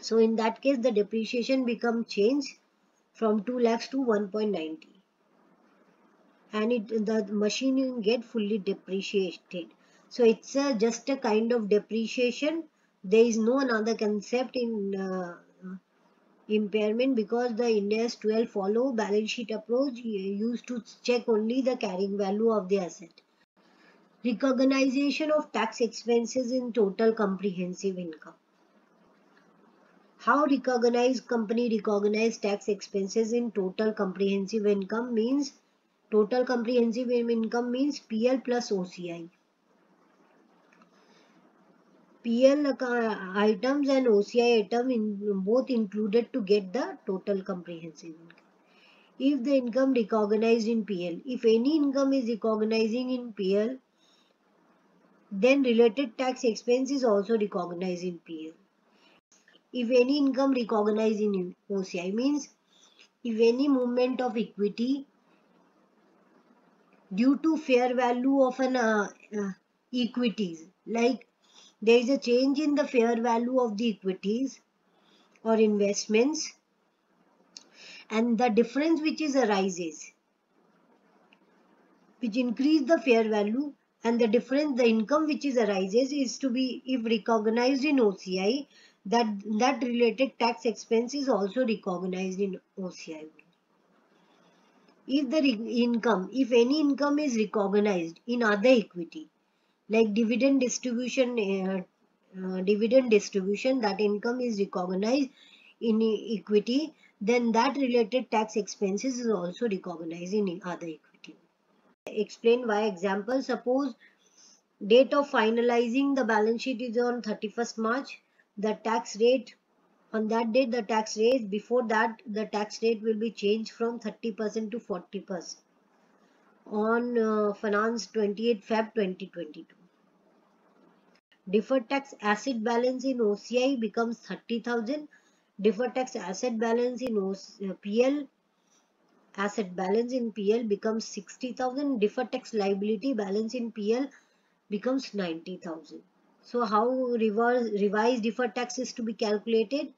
So in that case, the depreciation become changed from 2 lakhs to 1.90, and the machine will get fully depreciated. So it's just a kind of depreciation. There is no another concept in impairment, because the Ind AS 12 follow balance sheet approach used to check only the carrying value of the asset. Recognition of tax expenses in total comprehensive income. How company recognize tax expenses in total comprehensive income means, total comprehensive income means PL plus OCI. PL items and OCI item both included to get the total comprehensive income. If the income recognized in PL, if any income is recognizing in PL, then related tax expense is also recognized in PL. If any income recognized in OCI means, if any movement of equity due to fair value of an equities, like there is a change in the fair value of the equities or investments, and the difference which arises, which increase the fair value, and the difference, the income which arises is to be, if recognized in OCI, that related tax expense is also recognized in OCI. If the income, if any income is recognized in other equity, like dividend distribution, that income is recognized in equity, then that related tax expenses is also recognized in other equity. Explain by example. Suppose date of finalizing the balance sheet is on 31st March. The tax rate on that date, the tax rate, before that the tax rate will be changed from 30% to 40% on finance 28 Feb 2022. Deferred tax asset balance in OCI becomes 30,000. Deferred tax asset balance in PL, asset balance in PL becomes 60,000. Deferred tax liability balance in PL becomes 90,000. So how revised deferred tax is to be calculated?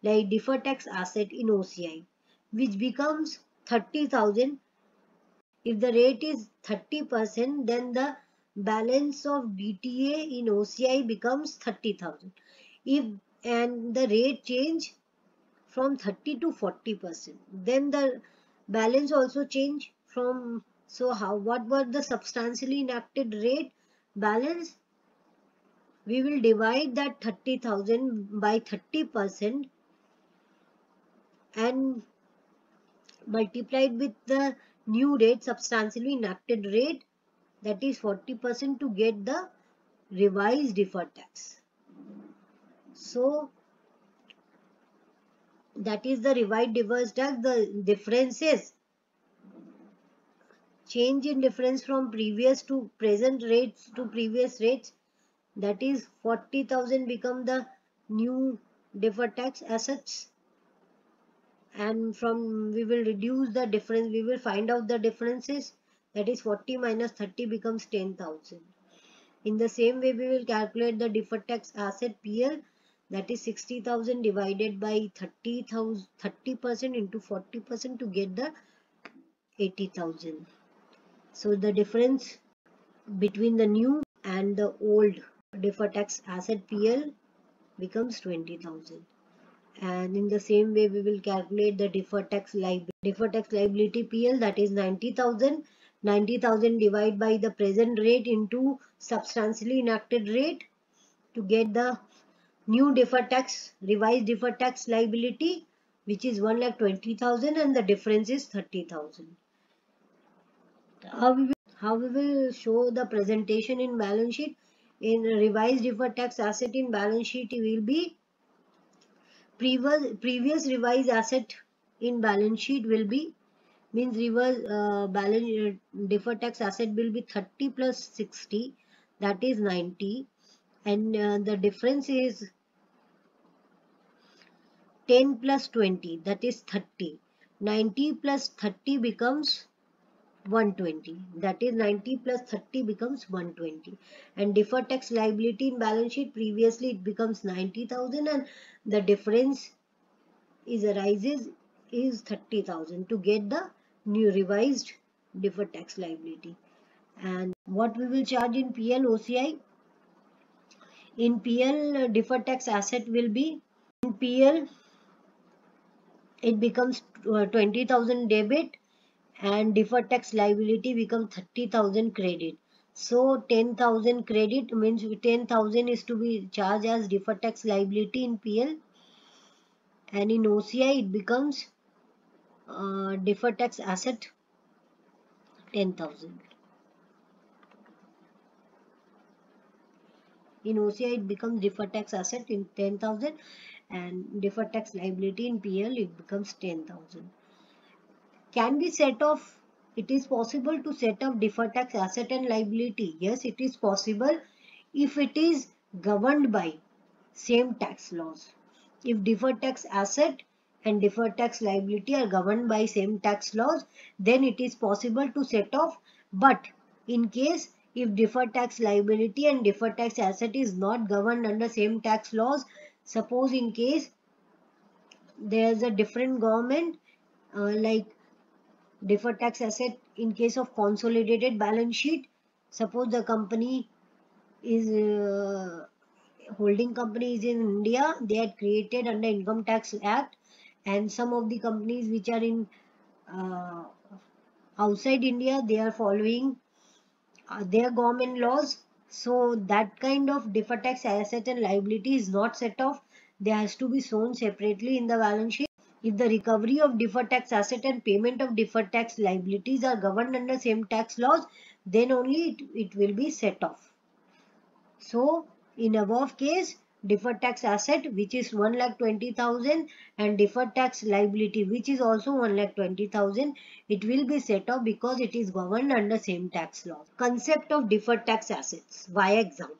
Like deferred tax asset in OCI, which becomes 30,000. If the rate is 30%, then the balance of DTA in OCI becomes 30,000. And the rate change from 30 to 40%, then the balance also change from. So what was the substantially enacted rate balance? We will divide that 30,000 by 30% and multiplied with the new rate, substantially enacted rate, that is 40%, to get the revised deferred tax. So that is the revised deferred tax. The differences, change in difference from previous to present rates to previous rates, that is 40,000 become the new deferred tax assets, and from we will reduce the difference, we will find out the differences, that is 40 minus 30 becomes 10,000. In the same way, we will calculate the deferred tax asset PL, that is 60,000 divided by 30% into 40% to get the 80,000. So the difference between the new and the old deferred tax asset PL becomes 20,000. And in the same way, we will calculate the deferred tax liability PL, that is 90,000. 90,000 divided by the present rate into substantially enacted rate to get the new deferred tax, revised deferred tax liability, which is 1,20,000, and the difference is 30,000. How we will show the presentation in balance sheet? In revised deferred tax asset in balance sheet, it will be previous revised asset in balance sheet will be, means reverse balance deferred tax asset will be 30 plus 60, that is 90, and the difference is 10 plus 20, that is 30. 90 plus 30 becomes 120. That is 90 plus 30 becomes 120. And deferred tax liability in balance sheet, previously it becomes 90,000 and the difference arises is 30,000 to get the new revised deferred tax liability. And what we will charge in PL OCI? In PL, deferred tax asset will be, in PL it becomes 20,000 debit and deferred tax liability becomes 30,000 credit. So 10,000 credit means 10,000 is to be charged as deferred tax liability in PL, and in OCI it becomes deferred tax asset 10,000. In OCI it becomes deferred tax asset in 10,000 and deferred tax liability in PL it becomes 10,000. Can be set off. It is possible to set off deferred tax asset and liability. Yes, it is possible if it is governed by same tax laws. If deferred tax asset and deferred tax liability are governed by same tax laws, then it is possible to set off. But in case if deferred tax liability and deferred tax asset is not governed under same tax laws, suppose in case there is a different government, like deferred tax asset in case of consolidated balance sheet, suppose the company is holding company is in India, they are created under Income Tax Act, and some of the companies which are in uh, outside India, they are following their government laws. So that kind of deferred tax asset and liability is not set off. They has to be shown separately in the balance sheet. If the recovery of deferred tax asset and payment of deferred tax liabilities are governed under same tax laws, then only it will be set off. So, in above case, deferred tax asset which is 1,20,000 and deferred tax liability which is also 1,20,000, it will be set off because it is governed under same tax law. Concept of deferred tax assets via example.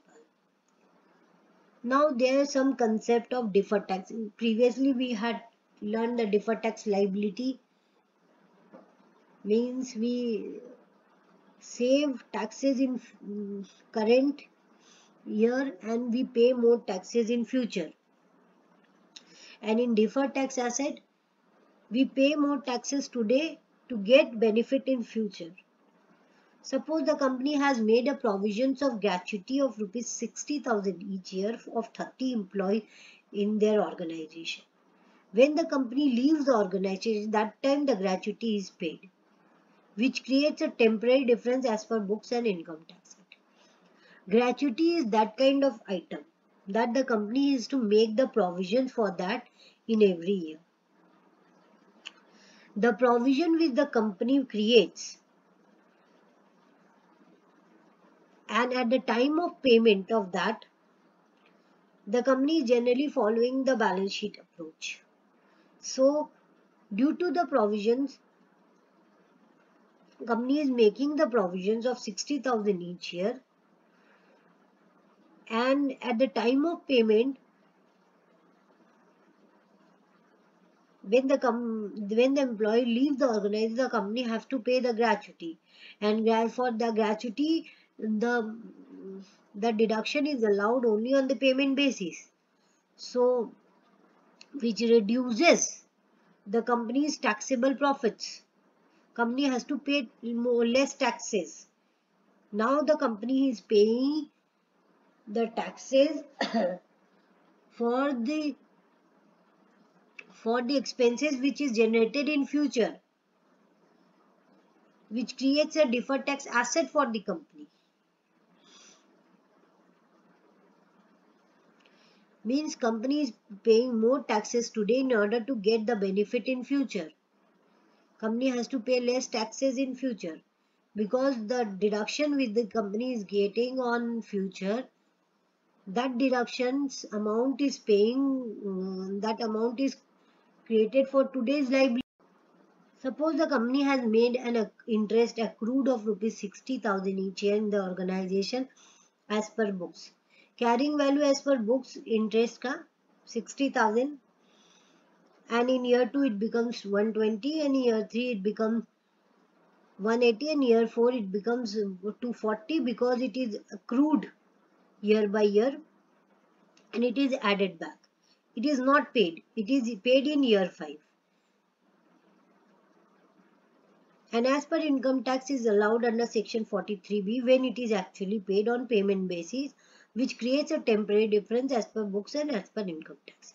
Now there is some concept of deferred tax. Previously we had learned the deferred tax liability means we save taxes in current year and we pay more taxes in future. And in deferred tax asset, we pay more taxes today to get benefit in future. Suppose the company has made a provisions of gratuity of rupees 60,000 each year of 30 employees in their organization. When the company leaves the organization, that time the gratuity is paid, which creates a temporary difference as per books and income tax act. Gratuity is that kind of item that the company is to make the provisions for that in every year. The provision which the company creates, and at the time of payment of that, the company is generally following the balance sheet approach. So, due to the provisions, company is making the provisions of 60,000 each year, and at the time of payment, when the employee leaves the organization, the company has to pay the gratuity, and for the gratuity, the deduction is allowed only on the payment basis. So, which reduces the company's taxable profits. Company has to pay less taxes. Now the company is paying the taxes for the expenses which is generated in future, which creates a deferred tax asset for the company. Means company is paying more taxes today in order to get the benefit in future. Company has to pay less taxes in future because the deduction which the company is getting on future, that deductions amount is paying, that amount is created for today's liability. Suppose the company has made an interest accrued of rupees 60,000 each year in the organization as per books. Carrying value as per books interest ka 60,000, and in year 2 it becomes 120 and in year 3 it becomes 180, and year 4 it becomes 240 because it is accrued year by year and it is added back. It is not paid. It is paid in year 5. And as per income tax is allowed under section 43B when it is actually paid on payment basis, which creates a temporary difference as per books and as per income tax.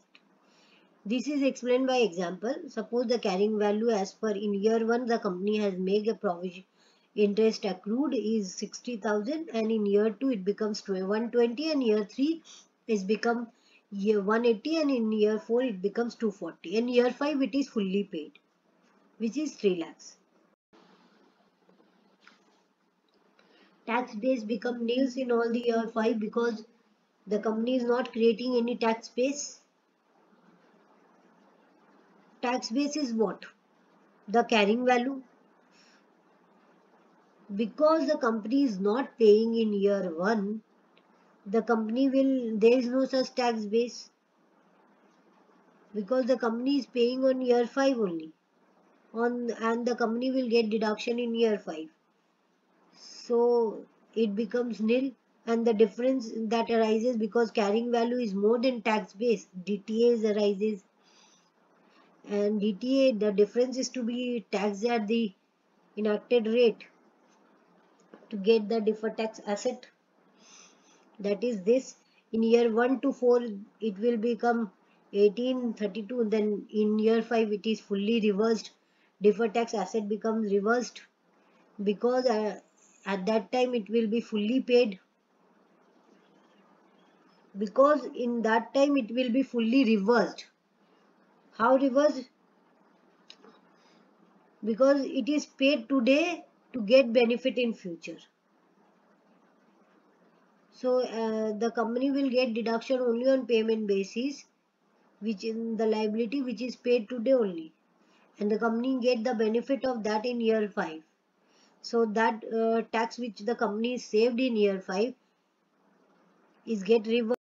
This is explained by example. Suppose the carrying value as per in year 1 the company has made a provision, interest accrued is 60,000, and in year 2 it becomes 120, and year 3 is become year 180, and in year 4 it becomes 240, and year 5 it is fully paid, which is 3 lakhs. Tax base become nil in all the year 5 because the company is not creating any tax base. Tax base is what? The carrying value. Because the company is not paying in year 1, the company will, there is no such tax base. Because the company is paying on year 5 only. And the company will get deduction in year 5. So it becomes nil, and the difference that arises because carrying value is more than tax base, DTAs arises, and DTA, the difference is to be taxed at the enacted rate to get the deferred tax asset. That is this. In year 1 to 4 it will become 1832, then in year 5 it is fully reversed. Deferred tax asset becomes reversed because at that time it will be fully paid. Because in that time it will be fully reversed. How reversed? Because it is paid today to get benefit in future. So the company will get deduction only on payment basis, which in the liability which is paid today only, and the company get the benefit of that in year 5. So that tax which the company is saved in year 5 is get reversed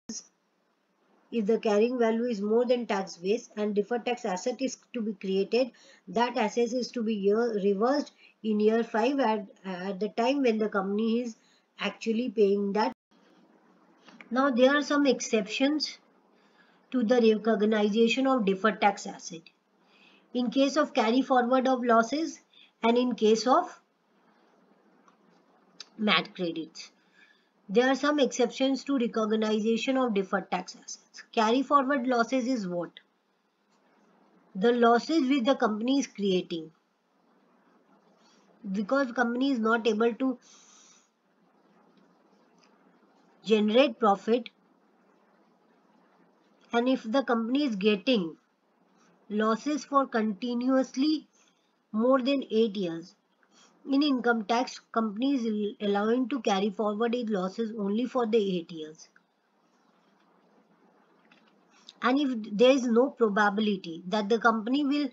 if the carrying value is more than tax base, and deferred tax asset is to be created. That asset is to be reversed in year 5 at the time when the company is actually paying that. Now there are some exceptions to the recognition of deferred tax asset. In case of carry forward of losses and in case of MAT credits. There are some exceptions to recognition of deferred tax assets. Carry forward losses is what? The losses which the company is creating. Because company is not able to generate profit, and if the company is getting losses for continuously more than 8 years, in income tax, company is allowing to carry forward its losses only for the 8 years. And if there is no probability that the company will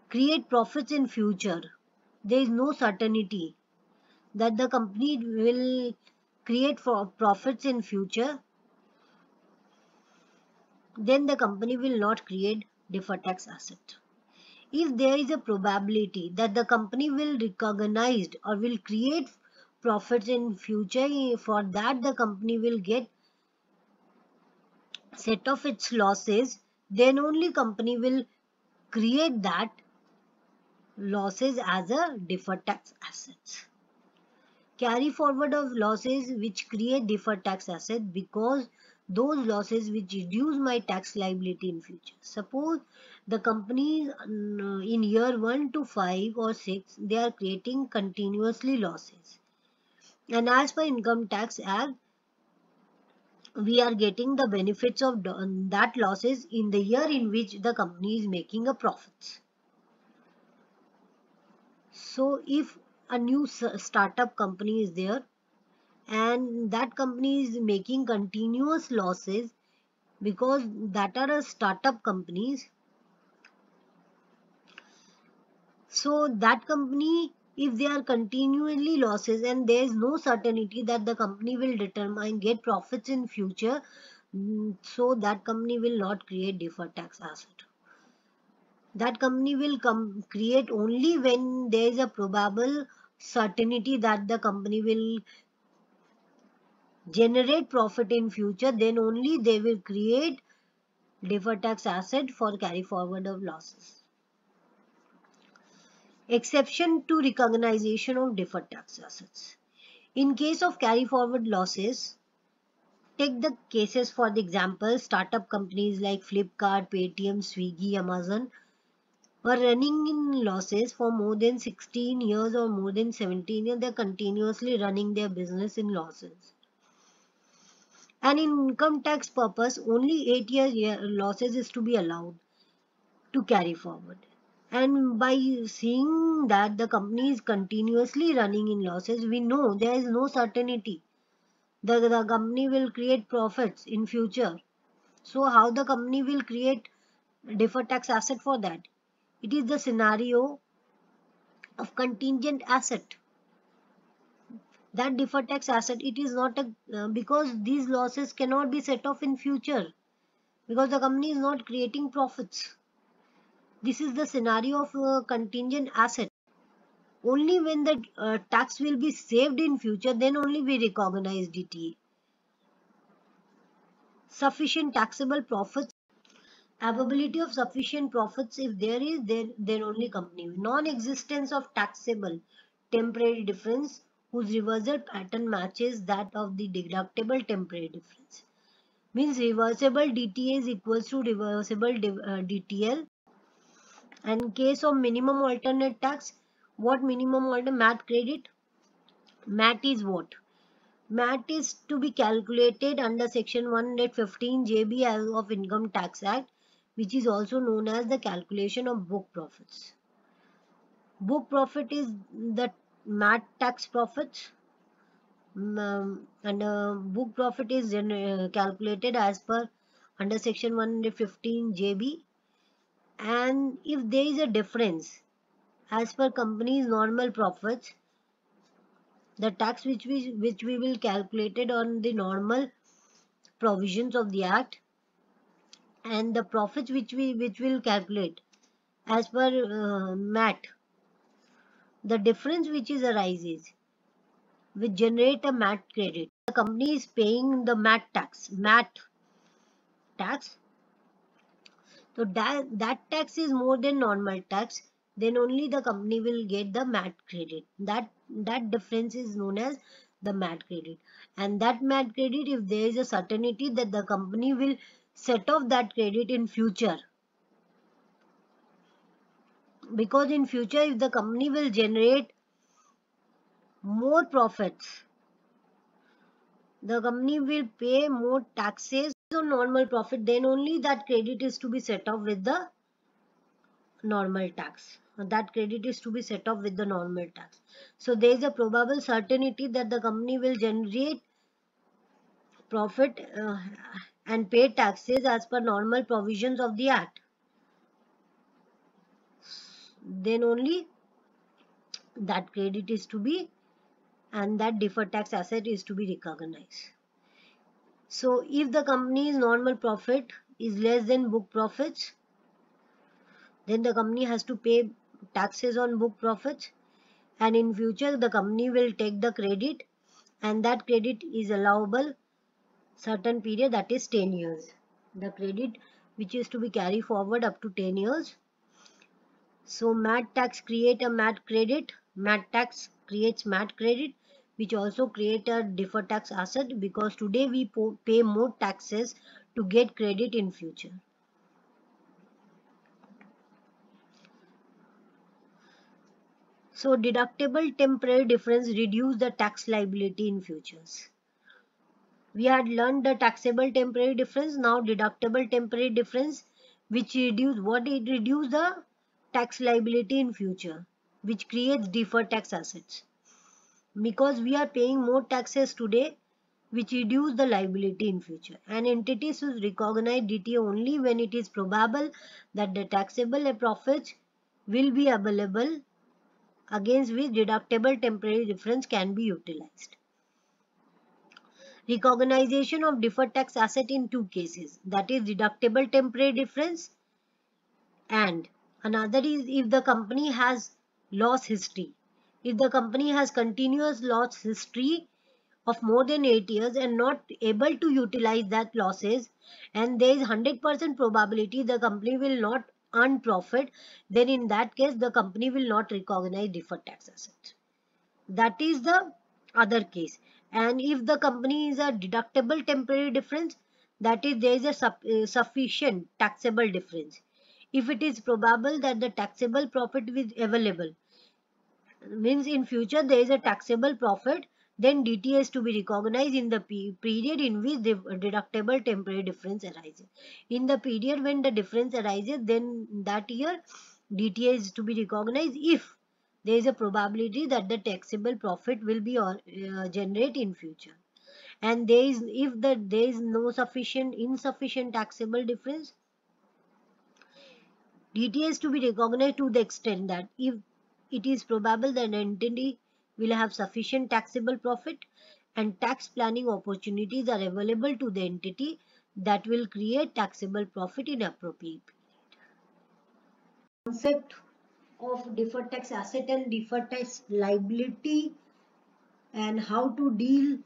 create profits in future, there is no certainty that the company will create profits in future, then the company will not create deferred tax asset. If there is a probability that the company will recognize or will create profits in future, for that the company will get set of its losses, then only company will create that losses as a deferred tax assets. Carry forward of losses which create deferred tax asset because those losses which reduce my tax liability in future. Suppose the company in year 1 to 5 or 6 they are creating continuously losses, and as per Income Tax Act we are getting the benefits of that losses in the year in which the company is making a profits. So if a new startup company is there and that company is making continuous losses, because that are a startup companies, so that company, if they are continually losses and there is no certainty that the company will get profits in future, so that company will not create deferred tax asset. That company will create only when there is a probable certainty that the company will generate profit in future. Then only they will create deferred tax asset for carry forward of losses. Exception to recognition of deferred tax assets. In case of carry forward losses, take the cases for the example, startup companies like Flipkart, Paytm, Swiggy, Amazon were running in losses for more than 16 years or more than 17 years. They are continuously running their business in losses. And in income tax purpose, only 8 years losses is to be allowed to carry forward. And by seeing that the company is continuously running in losses, we know there is no certainty that the company will create profits in future. So how the company will create deferred tax asset for that? It is the scenario of contingent asset. That deferred tax asset, it is not a because these losses cannot be set off in future because the company is not creating profits. This is the scenario of a contingent asset. Only when the tax will be saved in future, then only we recognize DTA. Sufficient taxable profits. Availability of sufficient profits, if there is, then only company. Non-existence of taxable temporary difference whose reversal pattern matches that of the deductible temporary difference. Means reversible DTA is equals to reversible DTL. And in case of minimum alternate tax, what minimum alternate MAT credit? MAT is what? MAT is to be calculated under section 115 JB of Income Tax Act, which is also known as the calculation of book profits. Book profit is the MAT tax profits, and book profit is calculated as per under section 115 JB. And if there is a difference as per company's normal profits, the tax which we will calculated on the normal provisions of the act, and the profits which will calculate as per MAT, the difference which is arises will generate a MAT credit. The company is paying the MAT tax. So that tax is more than normal tax. Then only the company will get the MAT credit. That difference is known as the MAT credit. And that MAT credit, if there is a certainty that the company will set off that credit in future. Because in future, if the company will generate more profits, the company will pay more taxes on normal profit, then only that credit is to be set off with the normal tax. That credit is to be set off with the normal tax. So there is a probable certainty that the company will generate profit and pay taxes as per normal provisions of the act. Then only that credit is to be, and that deferred tax asset is to be recognized. So if the company's normal profit is less than book profits, then the company has to pay taxes on book profits, and in future the company will take the credit, and that credit is allowable certain period, that is 10 years. The credit which is to be carried forward up to 10 years. So MAT tax create a MAT credit. MAT tax creates MAT credit, which also create a deferred tax asset, because today we pay more taxes to get credit in future. So deductible temporary difference reduce the tax liability in futures. We had learned the taxable temporary difference. Now deductible temporary difference, which reduce what? It reduce the tax liability in future, which creates deferred tax assets. Because we are paying more taxes today, which reduce the liability in future. And entities should recognize DTA only when it is probable that the taxable profits will be available against which deductible temporary difference can be utilized. Recognition of deferred tax asset in two cases, that is deductible temporary difference and Another is if the company has loss history. If the company has continuous loss history of more than 8 years and not able to utilize that losses, and there is 100% probability the company will not earn profit, then in that case the company will not recognize deferred tax assets. That is the other case. And if the company is a deductible temporary difference, that is there is a sufficient taxable difference. If it is probable that the taxable profit is available, means in future there is a taxable profit, then DTA is to be recognized in the period in which the deductible temporary difference arises. In the period when the difference arises, then that year DTA is to be recognized if there is a probability that the taxable profit will be generate in future. And there is, if there is no insufficient taxable difference, DTA is to be recognized to the extent that if it is probable that an entity will have sufficient taxable profit and tax planning opportunities are available to the entity that will create taxable profit in appropriate period. Concept of deferred tax asset and deferred tax liability, and how to deal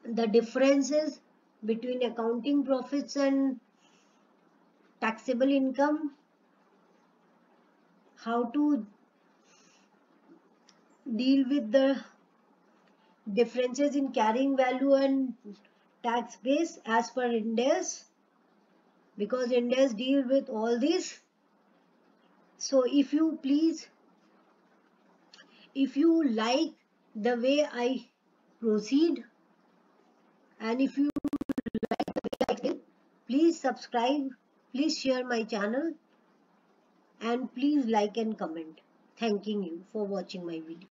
the differences between accounting profits and taxable income, how to deal with the differences in carrying value and tax base as per Ind AS, because Ind AS deal with all this. So if you like the way I proceed, and if you like the way I explain, please subscribe, please share my channel, and please like and comment. Thanking you for watching my video.